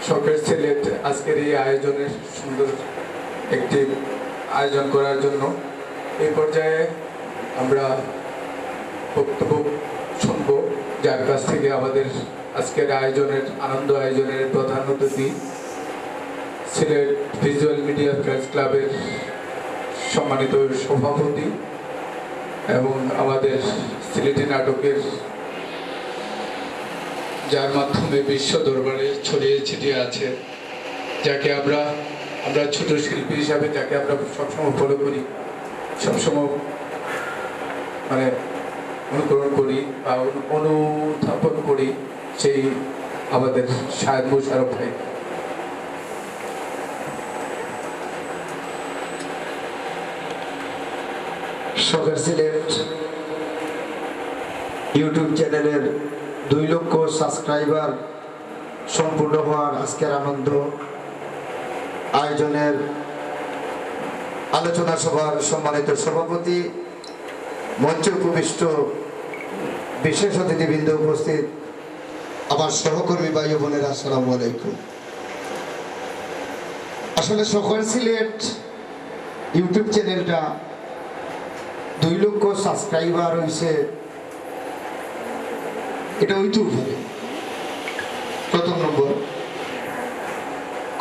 শখের সিলেট আজকের এই আয়োজনের সুন্দর একটি আয়োজন করার জন্য। এই পর্যায়ে আমরা বক্তব্য শুনব, যার কাছ থেকে আমাদের আজকের আয়োজনের আনন্দ আয়োজনের প্রধান অতিথি সিলেট ভিজুয়াল মিডিয়া ফ্রেন্ডস ক্লাবের সম্মানিত সভাপতি এবং আমাদের সিলেটি নাটকের যার মাধ্যমে বিশ্ব দরবারে ছড়িয়ে ছিটিয়ে আছে, যাকে আমরা ছোট শিল্পী হিসাবে যাকে আমরা সবসময় ফলো করি, সবসময় মানে অনুকরণ করি বা অনুধাবন করি, সেই আমাদের শাহেদ মোশাররফ ভাই। শখের সিলেট ইউটিউব চ্যানেলের 2 লক্ষ সাবস্ক্রাইবার সম্পূর্ণ হওয়ার আজকের আনন্দ আয়োজনের আলোচনা সভার সম্মানিত সভাপতি, মঞ্চে উপবিষ্ট বিশেষ অতিথিবৃন্দ, উপস্থিত আমার সহকর্মী ভাই ও বোনেরা, আসসালামু আলাইকুম। আসলে শখের সিলেট ইউটিউব চ্যানেলটা 2 লক্ষ সাবস্ক্রাইবার হয়েছে, এটা হইতেও পারে প্রথম নম্বর।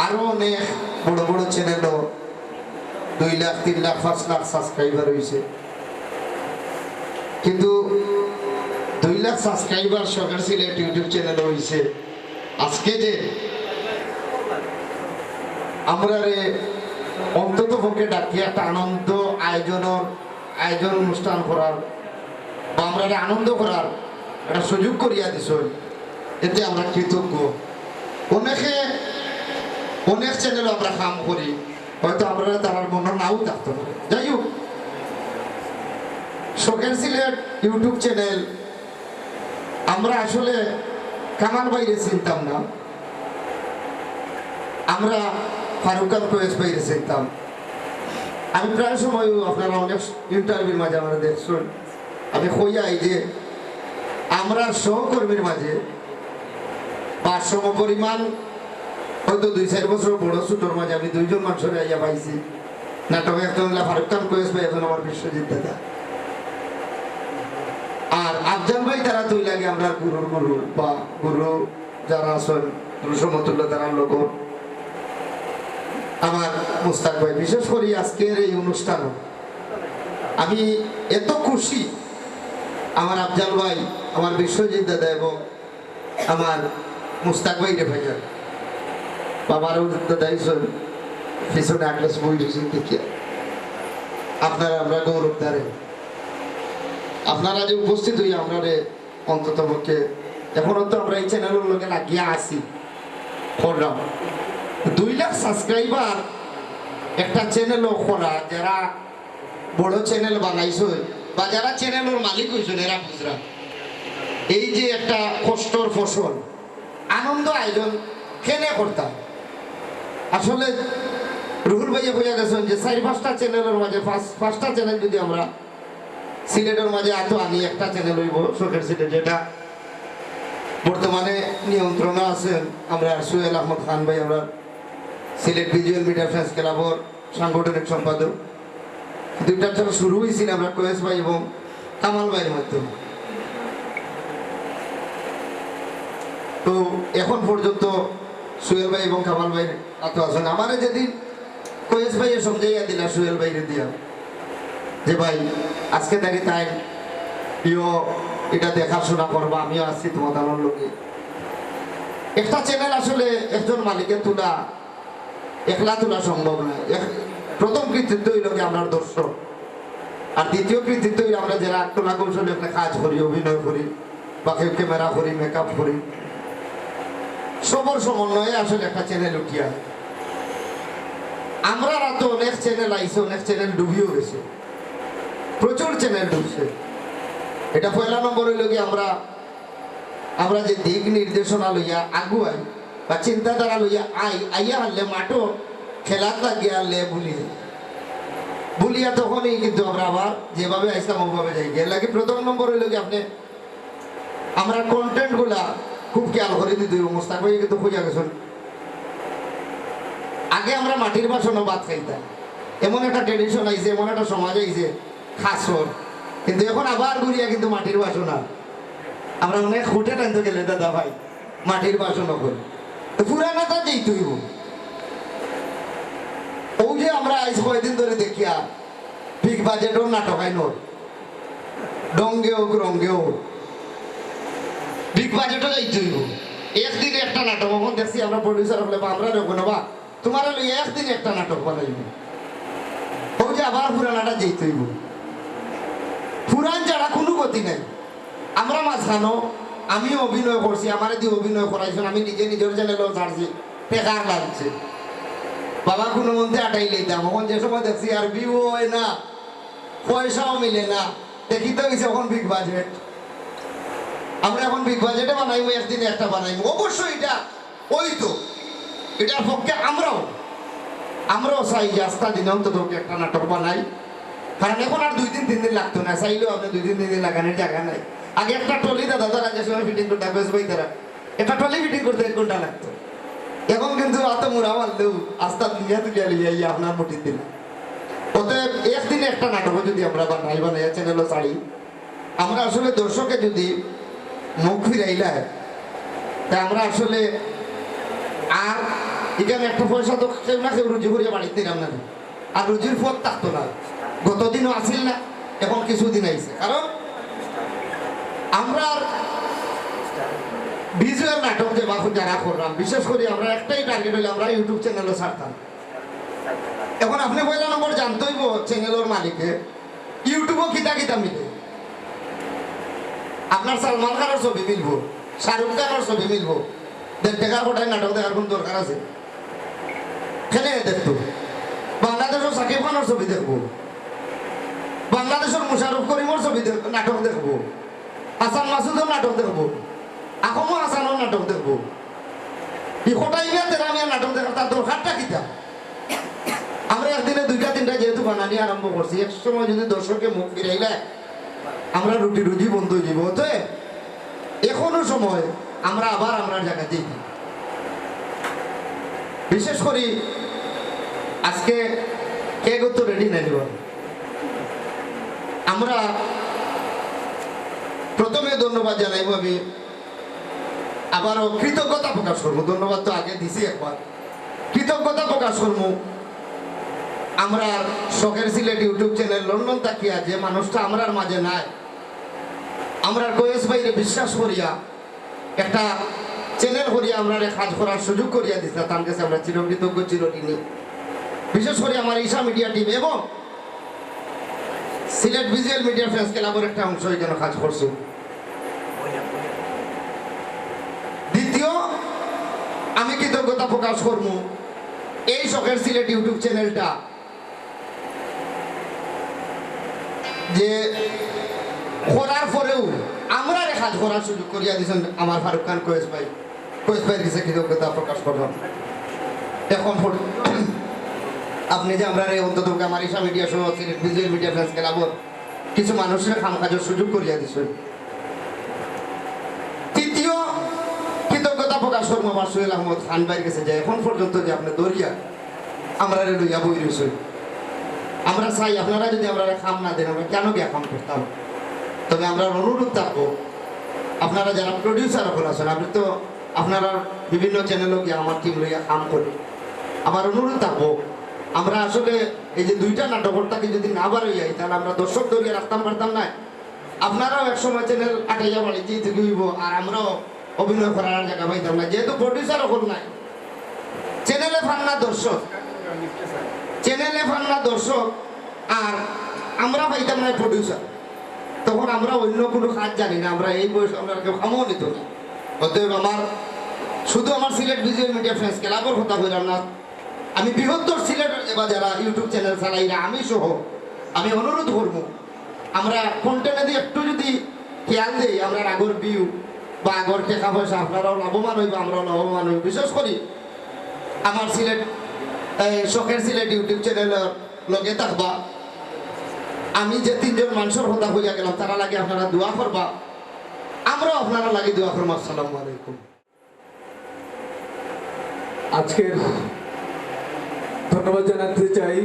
আরো অনেক বড় বড় চ্যানেলও 2 লাখ 3 লাখ 5 লাখ সাবস্ক্রাইবার হয়েছে, কিন্তু 2 লাখ সাবস্ক্রাইবার শখের সিলেট ইউটিউব চ্যানেল হয়েছে। আজকে যে আমরা অন্তত পক্ষে ডাকি একটা আনন্দ আয়োজন অনুষ্ঠান করার বা আমরা আনন্দ করার একটা সুযোগ করিয়া দিছ, এতে আমরা কৃতজ্ঞ। অনেক চ্যানেল আমরা কাম করি, হয়তো আমরা তার মনে নাও থাকতে পারে। যাই হোক, শখের সিলেট ইউটিউব চ্যানেল আমরা আসলে কামাল বাইরে চিনতাম না, আমরা ফারুকার কোয়েস বাইরে চিনতাম। আমি প্রায় সময় আপনারা অনেক ইন্টারভিউর মাঝে আমরা দেখছেন, আমি কইয়াই যে আমরা সহকর্মীর মাঝে 500 পরিমাণ হয়তো 2-4 বছর বড় ছোটর মাঝে আমি 2 জন মানুষের আইয়া পাইছি। নাটকে একজন ফারুক খান কোয়েস ভাই, এখন আমার বিশ্বজিৎ দাদা, আর আফজাল ভাই, তারা 2 লাগে আমরা গুরু বা গুরু যারা আছেন সমতুল্য তারা লোক। আমার মুস্তাক ভাই, বিশেষ করে আজকের এই অনুষ্ঠান আমি এত খুশি, আমার আফজাল ভাই, আমার বিশ্বজিৎ দাদা এবং আমার মুস্তাক ভাই রে ভাইয়া, বাবারও দাদা হিসেবে পিছনে আগলাস বই রয়েছেন দেখিয়া আপনারা আমরা গৌরব দাঁড়ে আপনারা যে উপস্থিত হই আমরা অন্তত পক্ষে এখনো তো আমরা এই চ্যানেলের লোকে লাগিয়ে আসি করলাম। 2 লাখ সাবস্ক্রাইবার একটা চ্যানেলও করা, যারা বড় চ্যানেল বানাইছ বা যারা চ্যানেলের মালিক হয়েছেন এরা বুঝরা, এই যে একটা কষ্টর ফসল আনন্দ আয়োজন কেনে করতাম। আসলে রুহুল ভাইয়া বোঝা গেছেন যে 4-5টা চ্যানেলের মাঝে 5টা চ্যানেল যদি আমরা সিলেটের মাঝে এত আনি, একটা চ্যানেল হইব শখের সিলেট, যেটা বর্তমানে নিয়ন্ত্রণে আছেন আমরা সোহেল আহমদ খান ভাই, আমরা সিলেট ভিজুয়াল মিডিয়া ফ্রেন্ডস ক্লাবের সাংগঠনিক সম্পাদক। 2টার থেকে শুরু হয়েছিল আমরা কোয়েস ভাই এবং কামাল ভাইয়ের মাধ্যমে। তো এখন পর্যন্ত সোহেল ভাই এবং কামাল ভাই এত আছেন। আমার যেদিন কোয়েস ভাই সমঝাইয়া দিলা সোহেল ভাইরে দিয়া যে ভাই আজকে দেখি তাই এটা দেখাশোনা করবো, আমিও আসছি তোমাদের লোকে। একটা চ্যানেল আসলে একজন মালিকের তোলা একলা তোলা সম্ভব নয়। প্রথম কৃতিত্ব হইল কি আমরা দর্শক, আর দ্বিতীয় কৃতিত্ব হইল আমরা যারা তোলা কৌশলে একটা কাজ করি, অভিনয় করি বা কেউ ক্যামেরা করি, মেকআপ করি, সবর সমন্বয়ে আসলে একটা চ্যানেল উঠিয়া। আমরা তো অনেক চ্যানেল আইছে, অনেক চ্যানেল ডুবিও গেছে, প্রচুর চ্যানেল ডুবছে। এটা পয়লা নম্বর হইল কি আমরা যে দিক নির্দেশনা লইয়া আগুয়াই বা চিন্তাধারা লইয়া আইয়া হারলে মাঠও খেলার লাগিয়ে আনলে বুলিয়া তখনই কিন্তু আমরা আবার যেভাবে আইসলাম ওভাবে যাই। এর লাগে প্রথম নম্বর হইল কি আমরা কন্টেন্ট গুলা খুব খেয়াল করে দিতে মুস্তাক ভাই কিন্তু খুঁজা গেছেন। আগে আমরা মাটির বাসনও ভাত খাইতাম, এমন একটা ট্রেডিশন আইছে, এমন একটা সমাজ আইছে খাসর, কিন্তু এখন আবার ঘুরিয়া কিন্তু মাটির বাসন আর আমরা অনেক খুঁটে টানতে গেলে দাদা ভাই মাটির বাসনও করি, তো পুরানাটা যেই তুইব ওই যে আমরা আজ কয়েকদিন ধরে দেখিয়া বিগ বাজেটও নাটক আইন ডঙ্গে হোক রঙ্গে হোক বিগ বাজেটও যাইতে হইব একদিন একটা নাটক এখন দেখছি আমরা প্রডিউসার হলে বা আমরা রকম বা তোমার একদিন একটা নাটক বানাইব ওই যে আবার পুরানাটা যেতে হইব পুরান যারা কোনো গতি নাই আমরা মাঝখানো আমি অভিনয় করছি আমার দিয়ে অভিনয় করাইছেন আমি নিজে নিজের চ্যানেলও ছাড়ছি বেকার লাগছে বাবা কোনো মধ্যে আটাই লইতাম এখন যে সময় দেখছি আর ভিউ হয় না পয়সাও মিলে না দেখি তো গেছে এখন বিগ বাজেট আমরা এখন বিগ বাজেটে বানাইবো একদিন একটা বানাইবো অবশ্যই এটা ওই তো এটার পক্ষে আমরাও চাই যে আস্তা দিনে অন্তত একটা নাটক বানাই কারণ এখন আর 2 দিন 3 দিন লাগতো না চাইলেও আপনি 2 দিন 3 দিন লাগানোর জায়গা নাই আগে একটা টলি দাদা তারা যে সময় ফিটিং করতে বেশ তারা একটা টলি ফিটিং করতে 1 ঘন্টা লাগতো এখন কিন্তু এত মুড়া মারলেও আস্তা দুনিয়া তুলিয়া লিয়ে আপনার মোটির দিন অতএব একদিনে একটা নাটক যদি আমরা বানাই চ্যানেলও ছাড়ি আমরা আসলে দর্শকে যদি মুখ ফিরাইলা তা আমরা আসলে আর এখানে একটা পয়সা তো কেউ না কেউ রুজি করিয়া বাড়িতে দিলাম না আর রুজির পথ থাকতো না গতদিনও আসিল না এখন কিছুদিন আইছে কারণ আমরা ভিজুয়াল নাটক যে যারা করলাম বিশেষ করে আমরা একটাই টার্গেট হইলে আমরা ইউটিউব চ্যানেলও ছাড়তাম এখন আপনি পয়লা নম্বর জানতেই চ্যানেলের মালিকে ইউটিউবও কিতা মিলে আপনার সালমান খানের ছবি মিলবো শাহরুখ খানের ছবি মিলবো দেখার কোটায় নাটক দেখার কোন দরকার আছে খেলে দেখতো বাংলাদেশের সাকিব খানের ছবি দেখবো বাংলাদেশের মুশারফ করিমের ছবি নাটক দেখবো হাসান মাসুদের নাটক দেখবো এখনো হাসানের নাটক দেখবো কোটাই তেরামিয়া নাটক দেখার তার দরকারটা কিতা আমরা একদিনে 2টা 3টা যেহেতু বানানি আরম্ভ করছি এক সময় যদি দর্শককে মুখ ফিরাইলে আমরা রুজি বন্ধ হয়ে যাবো তো এখনো সময় আমরা আবার আমরা জায়গায় যাই বিশেষ করে আজকে কেক তো রেডি নাই আমরা প্রথমে ধন্যবাদ জানাইব আমি আবারও কৃতজ্ঞতা প্রকাশ করবো ধন্যবাদ তো আগে দিছি একবার কৃতজ্ঞতা প্রকাশ করবো আমরা শখের সিলেট ইউটিউব চ্যানেল লন্ডন তাকিয়া যে মানুষটা আমরার মাঝে নাই আমরা কয়েস বাইরে বিশ্বাস করিয়া একটা চ্যানেল করিয়া আমরা কাজ করার সুযোগ করিয়া দিচ্ছি তার কাছে আমরা চিরকৃতজ্ঞ চিরঋণী বিশেষ করে আমার ঈশা মিডিয়া টিম এবং সিলেট ভিজুয়াল মিডিয়া ফ্রেন্ডস ক্লাবের একটা অংশ এখানে কাজ করছো দ্বিতীয় আমি কৃতজ্ঞতা প্রকাশ করবো এই শখের সিলেট ইউটিউব চ্যানেলটা যে করার পরেও আমরা কাজ করার সুযোগ করিয়া দিয়েছেন আমার ফারুক খান কয়েস ভাইয়ের কাছে কৃতজ্ঞতা প্রকাশ করলাম এখন আপনি যে আমরা অন্তত আমার ঈশা মিডিয়া সহ সিলেট ভিজুয়াল মিডিয়া ফ্রেন্ডস ক্লাবর কিছু মানুষের কাম কাজের সুযোগ করিয়া দিয়েছেন তৃতীয় কৃতজ্ঞতা প্রকাশ করবো আমার সোহেল আহমদ খান ভাইয়ের কাছে যে এখন পর্যন্ত যে আপনি দরিয়া আমরা লইয়া বই রয়েছেন আমরা চাই আপনারা যদি আমরা খাম না দেন আমরা কেন গিয়ে কাম করতাম তবে আমরা অনুরোধ থাকবো আপনারা যারা প্রডিউসার এখন আছেন আপনি তো আপনারা বিভিন্ন চ্যানেলও গিয়ে আমার টিম লইয়া কাম করি আমার অনুরোধ থাকবো আমরা আসলে এই যে 2টা নাটকটাকে যদি না বার হয়ে যাই তাহলে আমরা দর্শক দরিয়া রাখতাম পারতাম না আপনারাও একসময় চ্যানেল আটাইয়া বাড়িতে থেকে হইব আর আমরাও অভিনয় করার জায়গা পাইতাম না যেহেতু প্রডিউসার এখন নাই চ্যানেলে ফান্না দর্শক আর আমরা পাইতাম না প্রডিউসার তখন আমরা অন্য কোনো কাজ জানি না আমরা এই বয়স আমরা কেউ খামও নিত না অতএব আমার শুধু আমার সিলেট ভিজুয়াল মিডিয়া ফ্রেন্ডস ক্লাবের কথা বললাম না আমি বৃহত্তর সিলেট এবার যারা ইউটিউব চ্যানেল চালাইরা আমি সহ আমি অনুরোধ করবো আমরা কন্টেন্টে দিয়ে একটু যদি খেয়াল দিই আমরা আগর ভিউ বা আগর টাকা পয়সা আপনারাও লাভবান হইব আমরাও লাভবান হইব বিশেষ করি আমার সিলেট শখের সিলেট ইউটিউব চ্যানেলের লগে থাকবা আমি যে 3জন মানুষের কথা হইয়া গেলাম তারা লাগে আপনারা দোয়া করবা আমরাও আপনারা লাগে দোয়া করবো আসসালামু আলাইকুম আজকের ধন্যবাদ জানাতে চাই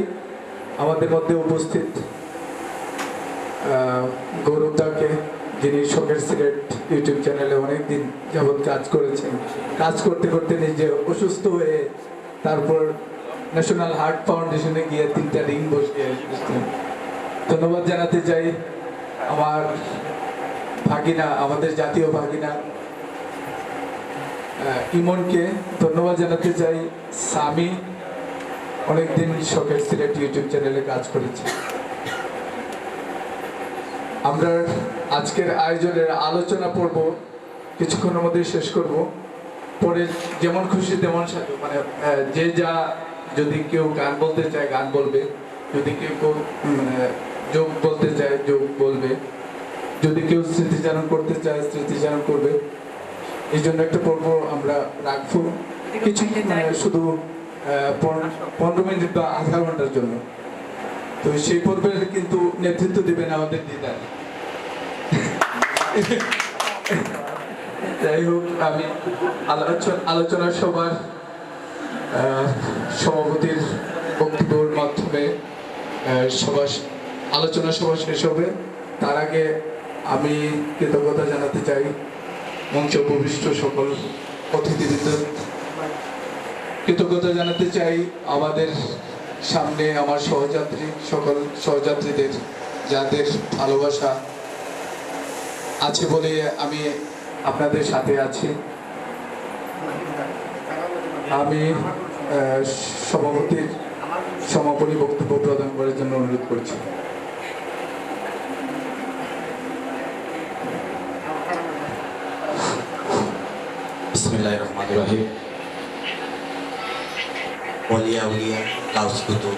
আমাদের মধ্যে উপস্থিত গৌরবদাকে যিনি শখের সিলেট ইউটিউব চ্যানেলে অনেকদিন যাবৎ কাজ করেছেন কাজ করতে করতে নিজে অসুস্থ হয়ে তারপর ন্যাশনাল হার্ট ফাউন্ডেশনে গিয়ে 3টা রিং বসিয়ে এসেছেন। ধন্যবাদ জানাতে চাই আমার ভাগিনা, আমাদের জাতীয় ভাগিনা ইমনকে। ধন্যবাদ জানাতে চাই সামি, অনেকদিন শখের সিলেট ইউটিউব চ্যানেলে কাজ করেছে। আমরা আজকের আয়োজনের আলোচনা পর্ব কিছুক্ষণের মধ্যে শেষ করব। পরে যেমন খুশি তেমন মানে যে যা, যদি কেউ গান বলতে চায় গান বলবে, যদি কেউ যোগ বলতে চায় যোগ বলবে, যদি কেউ স্মৃতিচারণ করতে চায় স্মৃতিচারণ করবে। এই জন্য একটা পর্ব আমরা রাখবো কিছু, শুধু 15 মিনিট বা আধা ঘন্টার জন্য। তো সেই পর্বের কিন্তু নেতৃত্ব দেবেন আমাদের দিদার। যাই হোক, আমি আলোচনা সভার সভাপতির বক্তব্যের মাধ্যমে আলোচনা সভা শেষ হবে। তার আগে আমি কৃতজ্ঞতা জানাতে চাই মঞ্চে উপবিষ্ট সকল অতিথিবৃন্দ, কৃতজ্ঞতা জানাতে চাই আমাদের সামনে আমার সকল সহযাত্রীদের, যাদের ভালোবাসা আছে বলে আমি আপনাদের সাথে আছি। আমি সভাপতির সমাপনী বক্তব্য প্রদান করার জন্য অনুরোধ করছি। বিসমিল্লাহির রহমানির রহিম। ওলিয়া উলিয়া গাউস কুতুব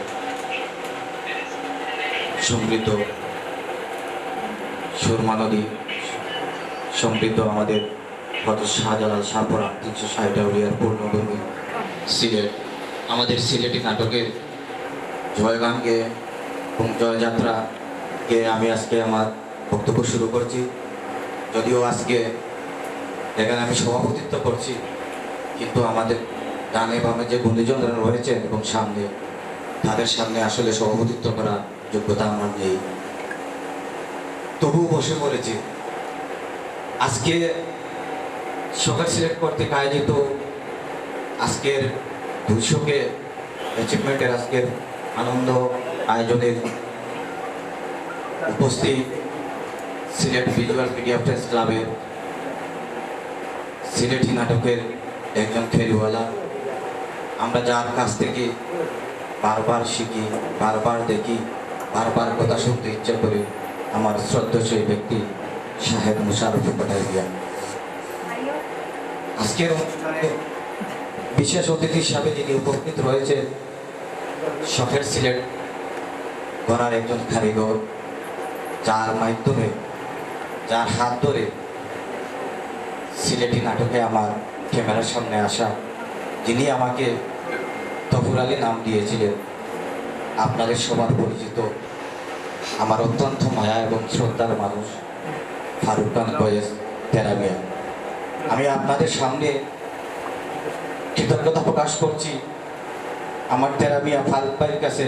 সমৃদ্ধ সুরমা নদী সমৃদ্ধ আমাদের হযরত শাহজালাল শাহপরাণ 360 আউলিয়ার পূর্ণভূমি সিলেট, আমাদের সিলেটি নাটকের জয়গানকে এবং জয়যাত্রাকে আমি আজকে আমার বক্তব্য শুরু করছি। যদিও আজকে এখানে আমি সভাপতিত্ব করছি, কিন্তু আমাদের ডানে বামে যে বন্ধুজনরা রয়েছেন এবং সামনে, তাদের সামনে আসলে সভাপতিত্ব করার যোগ্যতা আমার নেই। তবুও বসে পড়েছি। আজকে সকাল সিলেট কর্তৃক আয়োজিত আজকের 200কে অ্যাচিভমেন্টের আজকের আনন্দ আয়োজনের উপস্থিত সিলেট ভিজুয়াল মিডিয়া প্রেস ক্লাবের সিলেটি নাটকের একজন ফেরিওয়ালা, আমরা যার কাছ থেকে বারবার শিখি, বারবার দেখি, বারবার কথা শুনতে ইচ্ছা করি, আমার শ্রদ্ধেয় ব্যক্তি সাহেব মুশারফ পাঠাইয়া। আজকের বিশেষ অতিথি হিসাবে যিনি উপস্থিত রয়েছে, শখের সিলেট গড়ার একজন কারিগর, যার মাধ্যমে, যার হাত ধরে সিলেটি নাটকে আমার ক্যামেরার সামনে আসা, যিনি আমাকে তফুর আলী নাম দিয়েছিলেন, আপনাদের সবার পরিচিত আমার অত্যন্ত মায়া এবং শ্রদ্ধার মানুষ ফারুক খান কয়েস তেরামিয়া। আমি আপনাদের সামনে কৃতজ্ঞতা প্রকাশ করছি আমার তেরামিয়া ফারুক ভাইয়ের কাছে,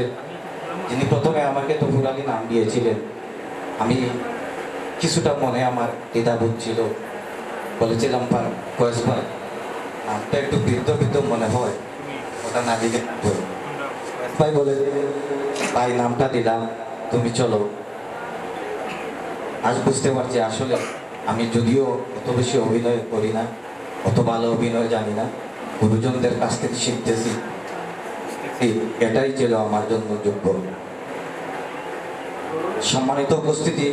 যিনি প্রথমে আমাকে তফুর আলী নাম দিয়েছিলেন। আমি কিছুটা মনে আমার দ্বিধাবোধ ছিল, বলেছিলাম কয়েস ভাই নামটা একটু বৃদ্ধ বৃদ্ধ মনে হয়, ওটা না দিলে ভাই বলে ভাই নামটা দিলাম, তুমি চলো। আজ বুঝতে পারছি আসলে আমি যদিও অত বেশি অভিনয় করি না, অত ভালো অভিনয় জানি না, গুরুজনদের কাছ থেকে শিখতেছি, এটাই ছিল আমার জন্য যোগ্য। সম্মানিত উপস্থিতি,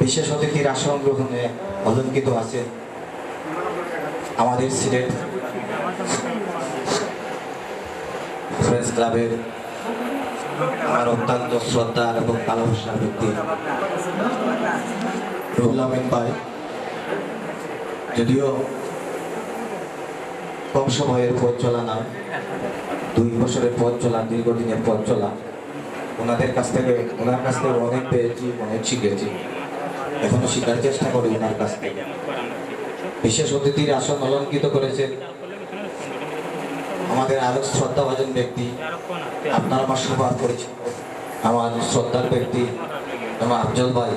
বিশেষ অতিথির আসন গ্রহণে অলঙ্কিত আছে আমাদের সিলেট প্রেস ক্লাবের আমার অত্যন্ত শ্রদ্ধা এবং ভালোবাসার ব্যক্তি রুহুল আমিন ভাই। যদিও কম সময়ের পথ চলা না, 2 বছরের পথ চলা, দীর্ঘদিনের পথ চলা, ওনার কাছ থেকে অনেক পেয়েছি, অনেক শিখেছি, এখনো শিখার চেষ্টা করি ওনার কাছ থেকে। বিশেষ অতিথির আসন অলঙ্কিত করেছেন আমাদের আরো শ্রদ্ধাভাজন ব্যক্তি, আপনার আমার সবার পরিচিত আমার শ্রদ্ধার ব্যক্তি আমার আফজল ভাই।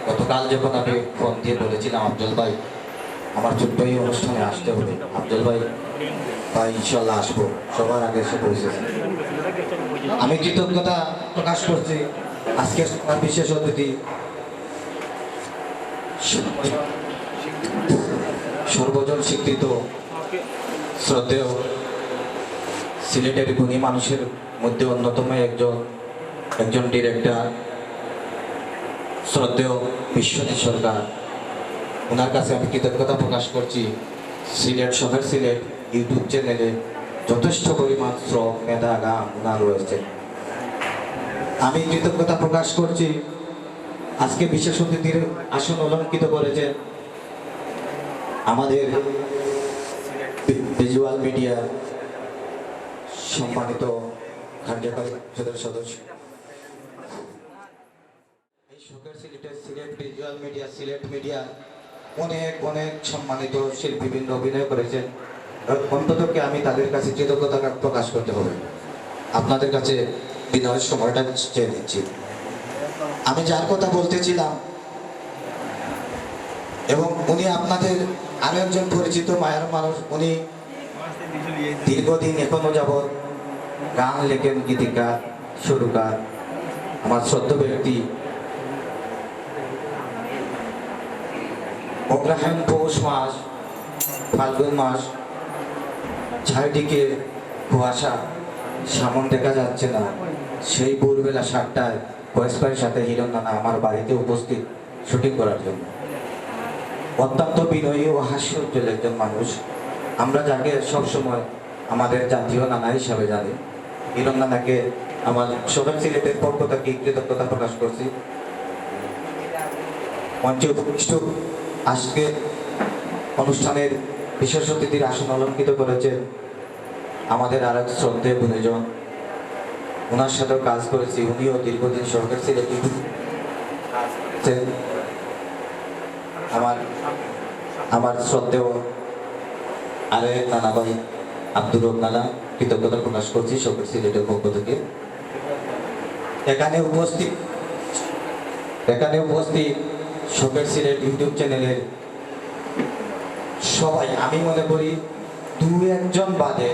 গতকাল যখন আমি ফোন দিয়ে বলেছিলাম আফজল ভাই আমার ছোট্ট এই অনুষ্ঠানে আসতে হবে। আফজল ভাই ইনশাল্লাহ আসবো, সবার আগে এসে পৌঁছেছে। আমি কৃতজ্ঞতা প্রকাশ করছি আজকে আমার বিশেষ অতিথি সর্বজন স্বীকৃত শ্রদ্ধেয় সিলেটের গুণী মানুষের মধ্যে অন্যতম একজন ডিরেক্টর শ্রদ্ধেয় বিশ্বজিৎ সরকার, ওনার কাছে আমি কৃতজ্ঞতা প্রকাশ করছি। সিলেট শহর সিলেট ইউটিউব চ্যানেলে যথেষ্ট পরিমাণ শ্রম মেধা গান ওনার রয়েছে। আমি কৃতজ্ঞতা প্রকাশ করছি আজকে বিশেষ অতিথির আসন অলঙ্কিত করেছেন আমাদের ভিজুয়াল মিডিয়া সম্মানিত কার্যকরী সদস্য। এই শোকের সিলেটের Sylhet visual media Sylhet media অনেক সম্মানিত শিল্পীবৃন্দ অভিনয় করেছেন। অন্ততকে আমি তাদের কাছে কৃতজ্ঞতা প্রকাশ করতে হবে। আপনাদের কাছে বিনয়ের সময়টা চেয়ে নিচ্ছি। আমি যার কথা বলতেছিলাম এবং উনি আপনাদের আরো একজন পরিচিত মায়ের মানুষ। উনি দীর্ঘদিন এখনো যাবৎ গান লেখেন, গীতিকার, সুরকার, আমার শ্রদ্ধ ব্যক্তি। অগ্রহায়ণ পৌষ মাস, ফাল্গুন মাস, চারিদিকে কুয়াশা, সামন দেখা যাচ্ছে না। সেই ভোরবেলা 7টায় বয়স্কের সাথে হিরণ নানা আমার বাড়িতে উপস্থিত শুটিং করার জন্য। অত্যন্ত বিনয়ী ও হাস্যোজ্জ্বল একজন মানুষ। আমরা যাকে সবসময় আমাদের জাতীয় নানা হিসাবে জানি। হিরণ নানাকে আমার সবাই সিলেটের পক্ষ থেকে কৃতজ্ঞতা প্রকাশ করছি। মঞ্চে উপবিষ্ট আজকে অনুষ্ঠানের বিশেষ অতিথির আসন অলঙ্কিত করেছেন আমাদের আর এক শ্রদ্ধেয় গুণীজন। ওনার সাথেও কাজ করেছি, উনিও দীর্ঘদিন সরকার সিলেট আমার শ্রদ্ধেয় আরে নানা ভাই আব্দুর রব নানা, কৃতজ্ঞতা প্রকাশ করছি সরকার সিলেটের পক্ষ থেকে। এখানে উপস্থিত সরকার সিলেট ইউটিউব চ্যানেলের সবাই, আমি মনে করি 2-1 বাদে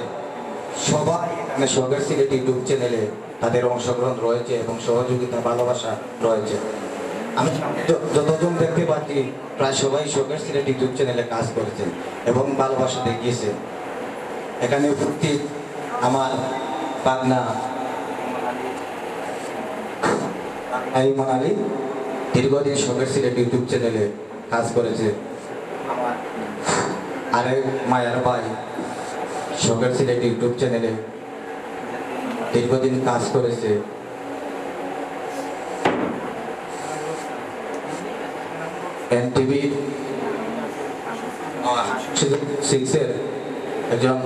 সবাই এখানে সরকার সিলেট ইউটিউব চ্যানেলে তাদের অংশগ্রহণ রয়েছে এবং সহযোগিতা ভালোবাসা রয়েছে। আমি যতজন দেখতে পাচ্ছি প্রায় সবাই সরকার সিলেট ইউটিউব চ্যানেলে কাজ করেছে এবং ভালোবাসা দেখিয়েছে। এখানে উপস্থিত আমার পাগনা মনালি দীর্ঘদিন সরকার সিলেট ইউটিউব চ্যানেলে কাজ করেছে। আরেক মায়ার ভাই সরকার সিলেট ইউটিউব চ্যানেলে দীর্ঘদিন কাজ করেছে। এনটিভি 6-এর একজন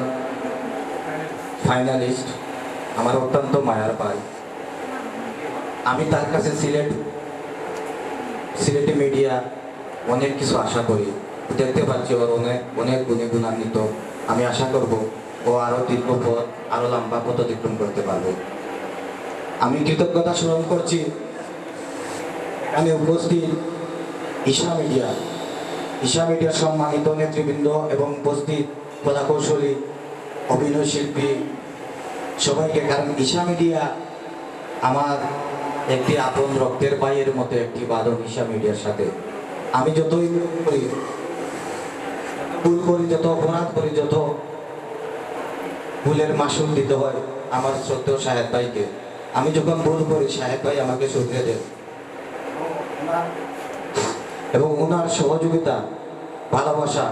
ফাইনালিস্ট, আমার অত্যন্ত মায়ার ভাই। আমি তার কাছে সিলেটি মিডিয়া অনেক কিছু আশা করি। দেখতে পাচ্ছি ওর অনেক গুণান্বিত। আমি আশা করব ও আরো দীর্ঘ পথ, আরো লম্বা পথ অতিক্রম করতে পারবে। আমি কৃতজ্ঞতা স্মরণ করছি এখানে উপস্থিত ঈশা মিডিয়ার সম্মানিত নেতৃবৃন্দ এবং উপস্থিত কলাকৌশলী, অভিনয় শিল্পী সবাইকে। কারণ ঈশা মিডিয়া আমার একটি আপন রক্তের ভাইয়ের মতো একটি বাঁধন ঈশা মিডিয়ার সাথে। আমি যতই ভুল করি, যত অপরাধ করি, যত ভুলের মাসুল দিতে হয় আমার শ্রদ্ধেয় সাহেব ভাইকে। আমি যখন ভুল করি সাহেব ভাই আমাকে শুধরে দেন এবং ওনার সহযোগিতা, ভালোবাসা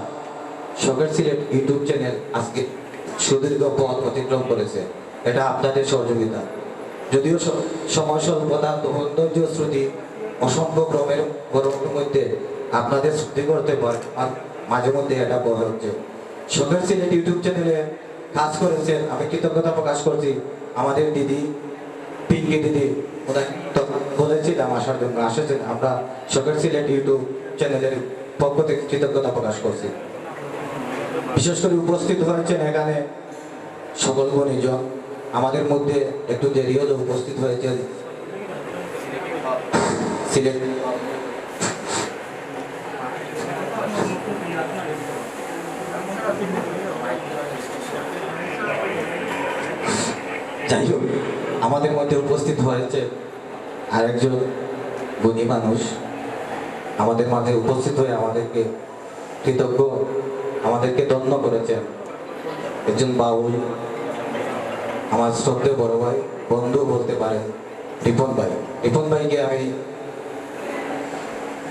শখের সিলেট ইউটিউব চ্যানেল আজকে সুদীর্ঘ পথ অতিক্রম করেছে। এটা আপনাদের সহযোগিতা। যদিও সময় স্বল্পতা, ধৈর্য, শ্রুতি, অসংখ্য ক্রমের গরমের মধ্যে আপনাদের শ্রুতি করতে পারে আর মাঝে মধ্যে এটা বড় হচ্ছে। শখের সিলেট ইউটিউব চ্যানেলে কাজ করেছেন, আমি কৃতজ্ঞতা প্রকাশ করছি আমাদের দিদি পিঙ্কি দিদি। ওনাকে বলেছিলাম আসার জন্য, আসেছেন। আমরা শখের সিলেট ইউটিউব চ্যানেলের পক্ষ থেকে কৃতজ্ঞতা প্রকাশ করছি। বিশেষ করে উপস্থিত হয়েছেন এখানে সকল গুণীজন। আমাদের মধ্যে একটু দেরি হলে উপস্থিত হয়েছেন সিলেট যাই হোক, আমাদের মধ্যে উপস্থিত হয়েছে আরেকজন গুণী মানুষ, আমাদের মাঝে উপস্থিত হয়ে আমাদেরকে কৃতজ্ঞ, আমাদেরকে ধন্য করেছেন একজন বাউল, আমার শ্রদ্ধেয় বড় ভাই, বন্ধু বলতে পারেন, রিপন ভাই। রিপন ভাইকে আমি,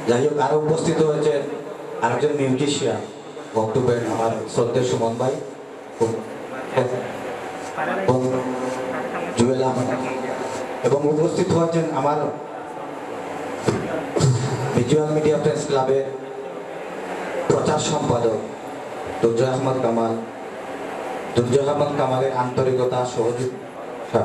যাই হোক, আরো উপস্থিত হয়েছে আরেকজন মিউজিশিয়ান বক্তব্যের আমার শ্রদ্ধেয় সুমন ভাই, জুয়েল আহমেদ, এবং উপস্থিত হয়েছেন আমার ভিজুয়াল মিডিয়া প্রেস ক্লাবের প্রচার সম্পাদক দুর্জয় আহমদ কামাল। দুর্জয় আহমদ কামালের আন্তরিকতা, সহযোগিতা,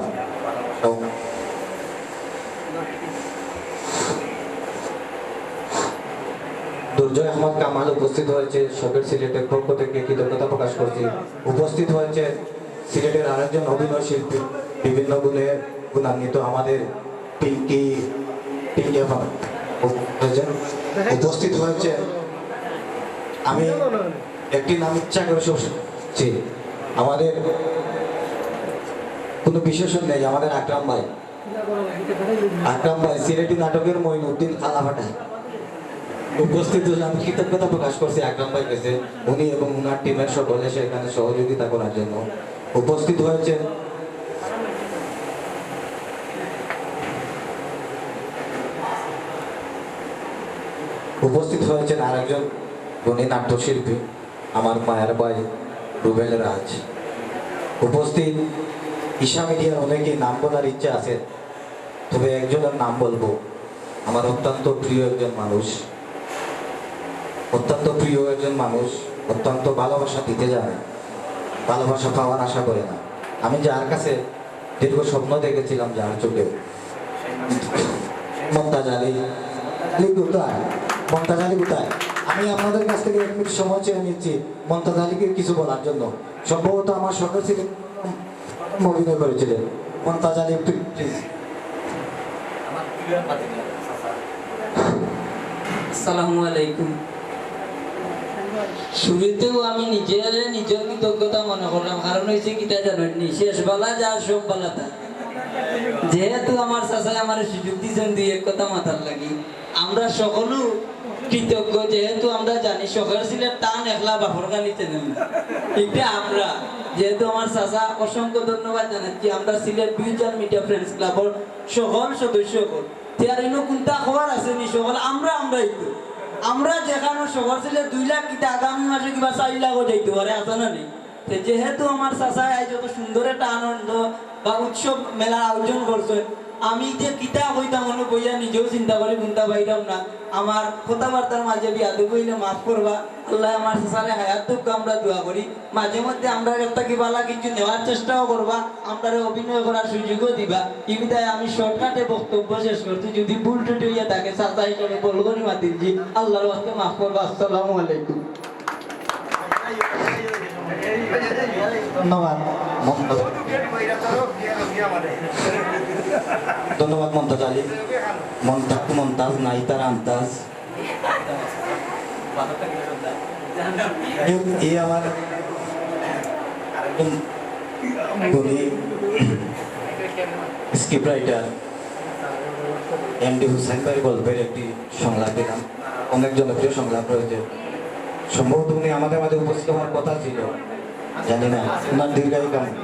দুর্জয় আহমদ কামাল উপস্থিত হয়েছে শখের সিলেটের পক্ষ থেকে কৃতজ্ঞতা প্রকাশ করছি। উপস্থিত হয়েছে সিলেটের আরেকজন অভিনয় শিল্পী, বিভিন্ন গুণে গুণান্বিত আমাদের পিঙ্কি উপস্থিত হয়েছে। আমি একটি নাম ইচ্ছা করে শুনছি, আমাদের কোনো বিশেষণ নেই, আমাদের আকরাম ভাই। আকরাম ভাই সিলেটি নাটকের মঈনুদ্দিন খালাফাটা উপস্থিত হলে আমি কৃতজ্ঞতা প্রকাশ করছি আকরাম ভাই কাছে, উনি এবং উনার টিমের সকলে সেখানে সহযোগিতা করার জন্য উপস্থিত হয়েছেন। উপস্থিত হয়েছেন আরেকজন গুণী নাট্যশিল্পী, আমার মায়ের ভাই রুবেল রাজ। উপস্থিত ঈশা মিডিয়ার অনেকেই নাম বলার ইচ্ছা আছে, তবে একজনের নাম বলবো, আমার অত্যন্ত প্রিয় একজন মানুষ, অত্যন্ত প্রিয় একজন মানুষ, অত্যন্ত ভালোবাসা দিতে জানে, ভালোবাসা পাওয়ার আশা করে না। আমি যার কাছে দীর্ঘ স্বপ্ন দেখেছিলাম, যার চোখে, মমতাজ আলী কোথায়, মমতাজ আলী কোথায়? আমি আপনাদের কাছ থেকে 1 মিনিট সময় চেয়ে নিচ্ছি মমতাজ আলীকে কিছু বলার জন্য। সম্ভবত আমার সরকার ছিলেন অভিনয় করেছিলেন মমতাজ আলী, প্লিজ। আসসালামু আলাইকুম। শুরুতেও আমি নিজের কৃতজ্ঞতা মনে করলাম, কারণ হয়েছে কিটা জানেননি, শেষ বেলা যার সব বেলা তার। যেহেতু আমার চাচাই আমার সুযোগ দিয়েছেন 2 কথা মাথার লাগি, আমরা সকলও কৃতজ্ঞ, যেহেতু আমরা জানি শখের সিলেট টান একলা বাপর গালিতে নেন, এটা আমরা যেহেতু আমার চাচা, অসংখ্য ধন্যবাদ জানাচ্ছি আমরা সিলেট ভিজুয়াল মিডিয়া ফ্রেন্ডস ক্লাবের সকল সদস্যগণ। তার এনে কোনটা খবর আছে নি সকল আমরাই তো, আমরা যেখানে শহর ছিল 2 লাখ কিটা আগামী মাসে কিবা 4 লাখও যাইতে পারে, আছে না নেই? যেহেতু আমার চাচাই আজ যত সুন্দর একটা আনন্দ বা উৎসব মেলার আয়োজন করছেন, আমি যে কিতা হইতাম মনে বইয়া নিজেও চিন্তা করি, গুনতা পাইতাম না। আমার কথাবার্তার মাঝে বিয়াদু কইলে মাফ করবা, আল্লাহ আমার চাচারে হায়াত দুঃখ আমরা দোয়া করি। মাঝে মধ্যে আমরা একটা কিবালা কিছু নেওয়ার চেষ্টাও করবা, আমরা অভিনয় করার সুযোগও দিবা। এই বিধায় আমি শর্টকাটে বক্তব্য শেষ করছি, যদি ভুল টুটি হইয়া থাকে চাচা হিসেবে বলগনি মাতিজি, আল্লাহর ওয়াস্তে মাফ করবা। আসসালামু আলাইকুম। ধন্যবাদ, ধন্যবাদ মমতাজ আলী, মমতাজ নাই তার আন্তাজ। এই আমার স্ক্রিপ্ট রাইটার এমডি হুসাইন ভাই গল্পের একটি সংলাপ দিলাম, অনেক জনপ্রিয় সংলাপ রয়েছে। সম্ভবত উনি আমাদের মাঝে উপস্থিত হওয়ার কথা ছিল, জানি না ওনার দীর্ঘায়ু কেমন।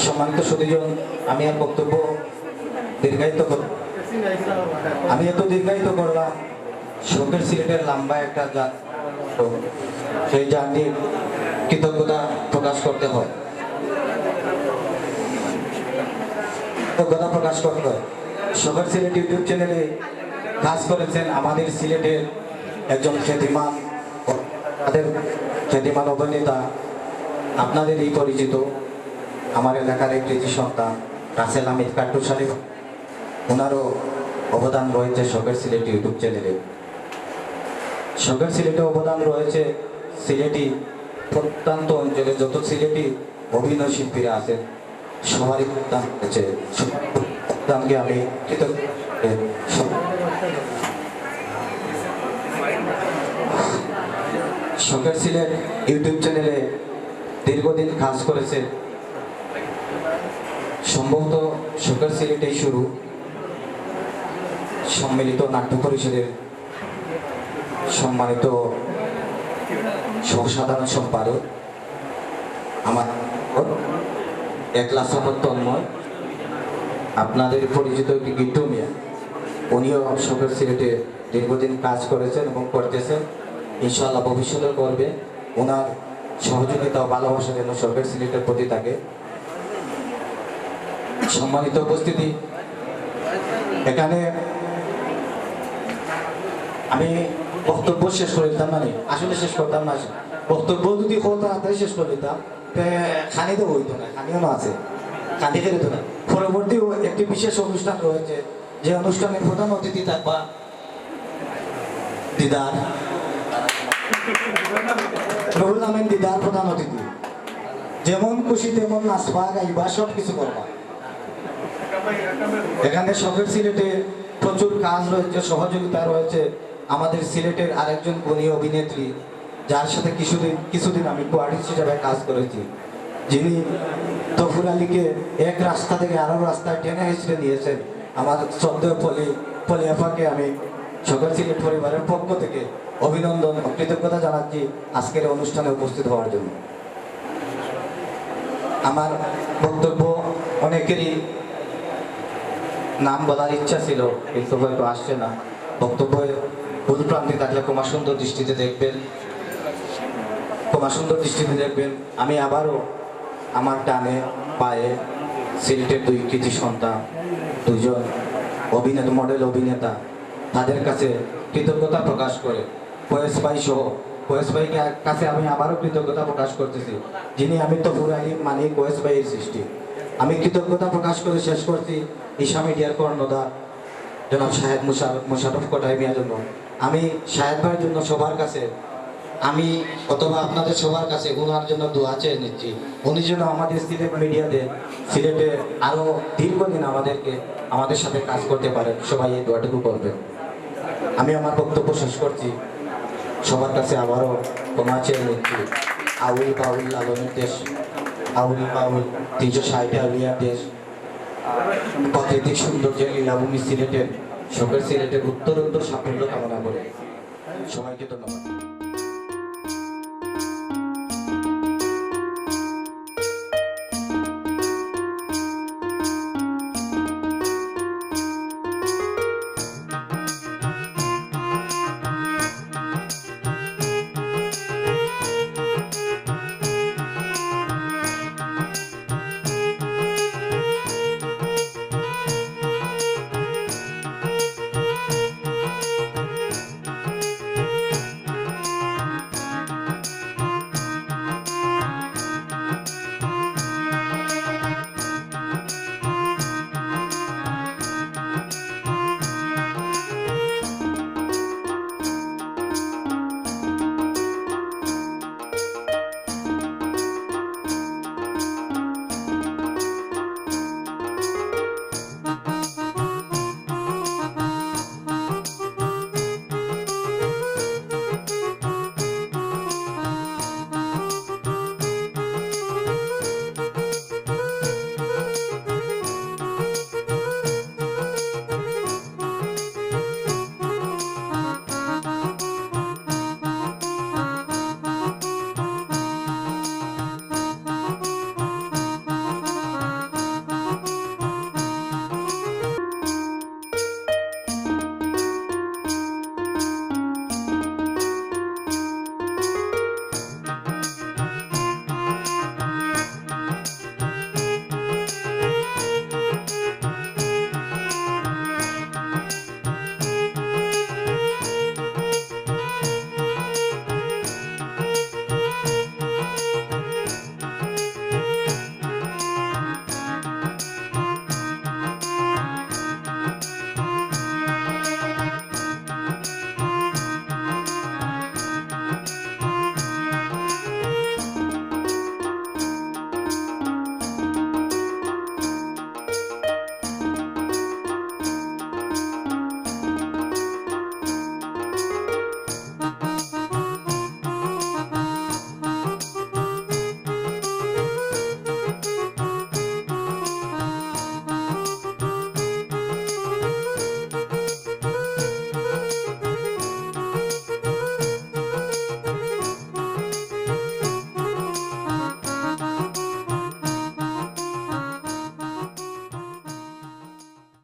সম্মানিত সুধীজন, আমি আর বক্তব্য আমি এত দীর্ঘায়িত করলাম, শখের সিলেটের লম্বা একটা সেই জার্নির কৃতজ্ঞতা প্রকাশ করতে হয়, শখের সিলেট ইউটিউব চ্যানেলে কাজ করেছেন আমাদের সিলেটের একজন খ্যাতিমান অভিনেতা, আপনাদেরই পরিচিত, আমার এলাকার এক কৃতি সন্তান রাসেল আহমেদ কাট্টু সাহেব। ওনারও অবদান রয়েছে শখের সিলেট ইউটিউব চ্যানেলে। শখের সিলেটে অবদান রয়েছে সিলেটি প্রত্যন্ত অঞ্চলে যত সিলেটি অভিনয় শিল্পীরা আছেন সবারই অবদান রয়েছে। অবদানকে আমি শখের সিলেট ইউটিউব চ্যানেলে দীর্ঘদিন কাজ করেছে। সম্ভবত শখের সিলেটেই শুরু সম্মিলিত নাট্য পরিষদের সম্মানিত সহসাধারণ সম্পাদক আমার একলাস তন্ময়, আপনাদের পরিচিত একটি গিট্টু মিয়া, উনিও শখের সিলেটে দীর্ঘদিন কাজ করেছেন এবং করতেছেন, ইনশাআল্লাহ ভবিষ্যতে করবে। ওনার সহযোগিতা ও ভালোবাসা যেন শখের সিলেটের প্রতি থাকে। সম্মানিত উপস্থিতি, এখানে আমি বক্তব্য শেষ করে দিতাম, মানে আসলে শেষ করতাম না, বক্তব্য যদি হতো তাড়াতাড়ি শেষ করে দিতাম, খানি তো হইতো না, খানিও না আছে, খানি খেলে তো না। পরবর্তী একটি বিশেষ অনুষ্ঠান রয়েছে, যে অনুষ্ঠানের প্রধান অতিথি থাকবা দিদার, রুহুল আমিন দিদার প্রধান অতিথি। যেমন খুশি তেমন নাচবা গাইবা সব কিছু করবা। এখানে শখের সিলেটে প্রচুর কাজ রয়েছে, সহযোগিতা রয়েছে আমাদের সিলেটের আরেকজন গুণী অভিনেত্রী, যার সাথে কিছুদিন আমি কোয়ার্টিস্ট হিসাবে কাজ করেছি, যিনি তফুর আলীকে এক রাস্তা থেকে আরো রাস্তায় টেনে হেঁচড়ে নিয়েছেন। আমার শ্রদ্ধেয় পলিয়াফাকে আমি শখের সিলেট পরিবারের পক্ষ থেকে অভিনন্দন ও কৃতজ্ঞতা জানাচ্ছি আজকের অনুষ্ঠানে উপস্থিত হওয়ার জন্য। আমার বক্তব্য অনেকেরই নাম বলার ইচ্ছা ছিল, কিন্তু হয়তো আসছে না। বক্তব্যে ভুল প্রান্তি থাকলে ক্ষমা সুন্দর দৃষ্টিতে দেখবেন, ক্ষমা সুন্দর দৃষ্টিতে দেখবেন। আমি আবারও আমার ডানে পায়ে সিলেটের দুই কৃতি সন্তান, দুজন অভিনেতা, মডেল অভিনেতা, তাদের কাছে কৃতজ্ঞতা প্রকাশ করে ফয়েজ ভাই সহ ফয়েজ ভাইকে কাছে আমি আবারও কৃতজ্ঞতা প্রকাশ করতেছি, যিনি আমি তফুর আলী মানে ফয়েজ ভাইয়ের সৃষ্টি। আমি কৃতজ্ঞতা প্রকাশ করে শেষ করছি ঈশা মিডিয়ার কর্ণধার জনাব শাহেদ মুশারফ কোটাই মিয়ার জন্য। আমি শাহেদ ভাইয়ের জন্য সবার কাছে, আমি অথবা আপনাদের সবার কাছে ওনার জন্য দোয়া চেয়ে নিচ্ছি, উনি যেন আমাদের সিলেট মিডিয়াতে সিলেটে আরও দীর্ঘদিন আমাদের সাথে কাজ করতে পারেন। সবাই এই দোয়াটুকু করবেন। আমি আমার বক্তব্য শেষ করছি, সবার কাছে আবারও ক্ষমা চেয়ে নিচ্ছি। আউল বাউল লালনের দেশ, আউল বাউল 360 আউলিয়ার দেশ, প্রাকৃতিক সৌন্দর্যের লীলাভূমি সিলেটের, শখের সিলেটের উত্তরোত্তর সাফল্য কামনা করে সবাইকে ধন্যবাদ।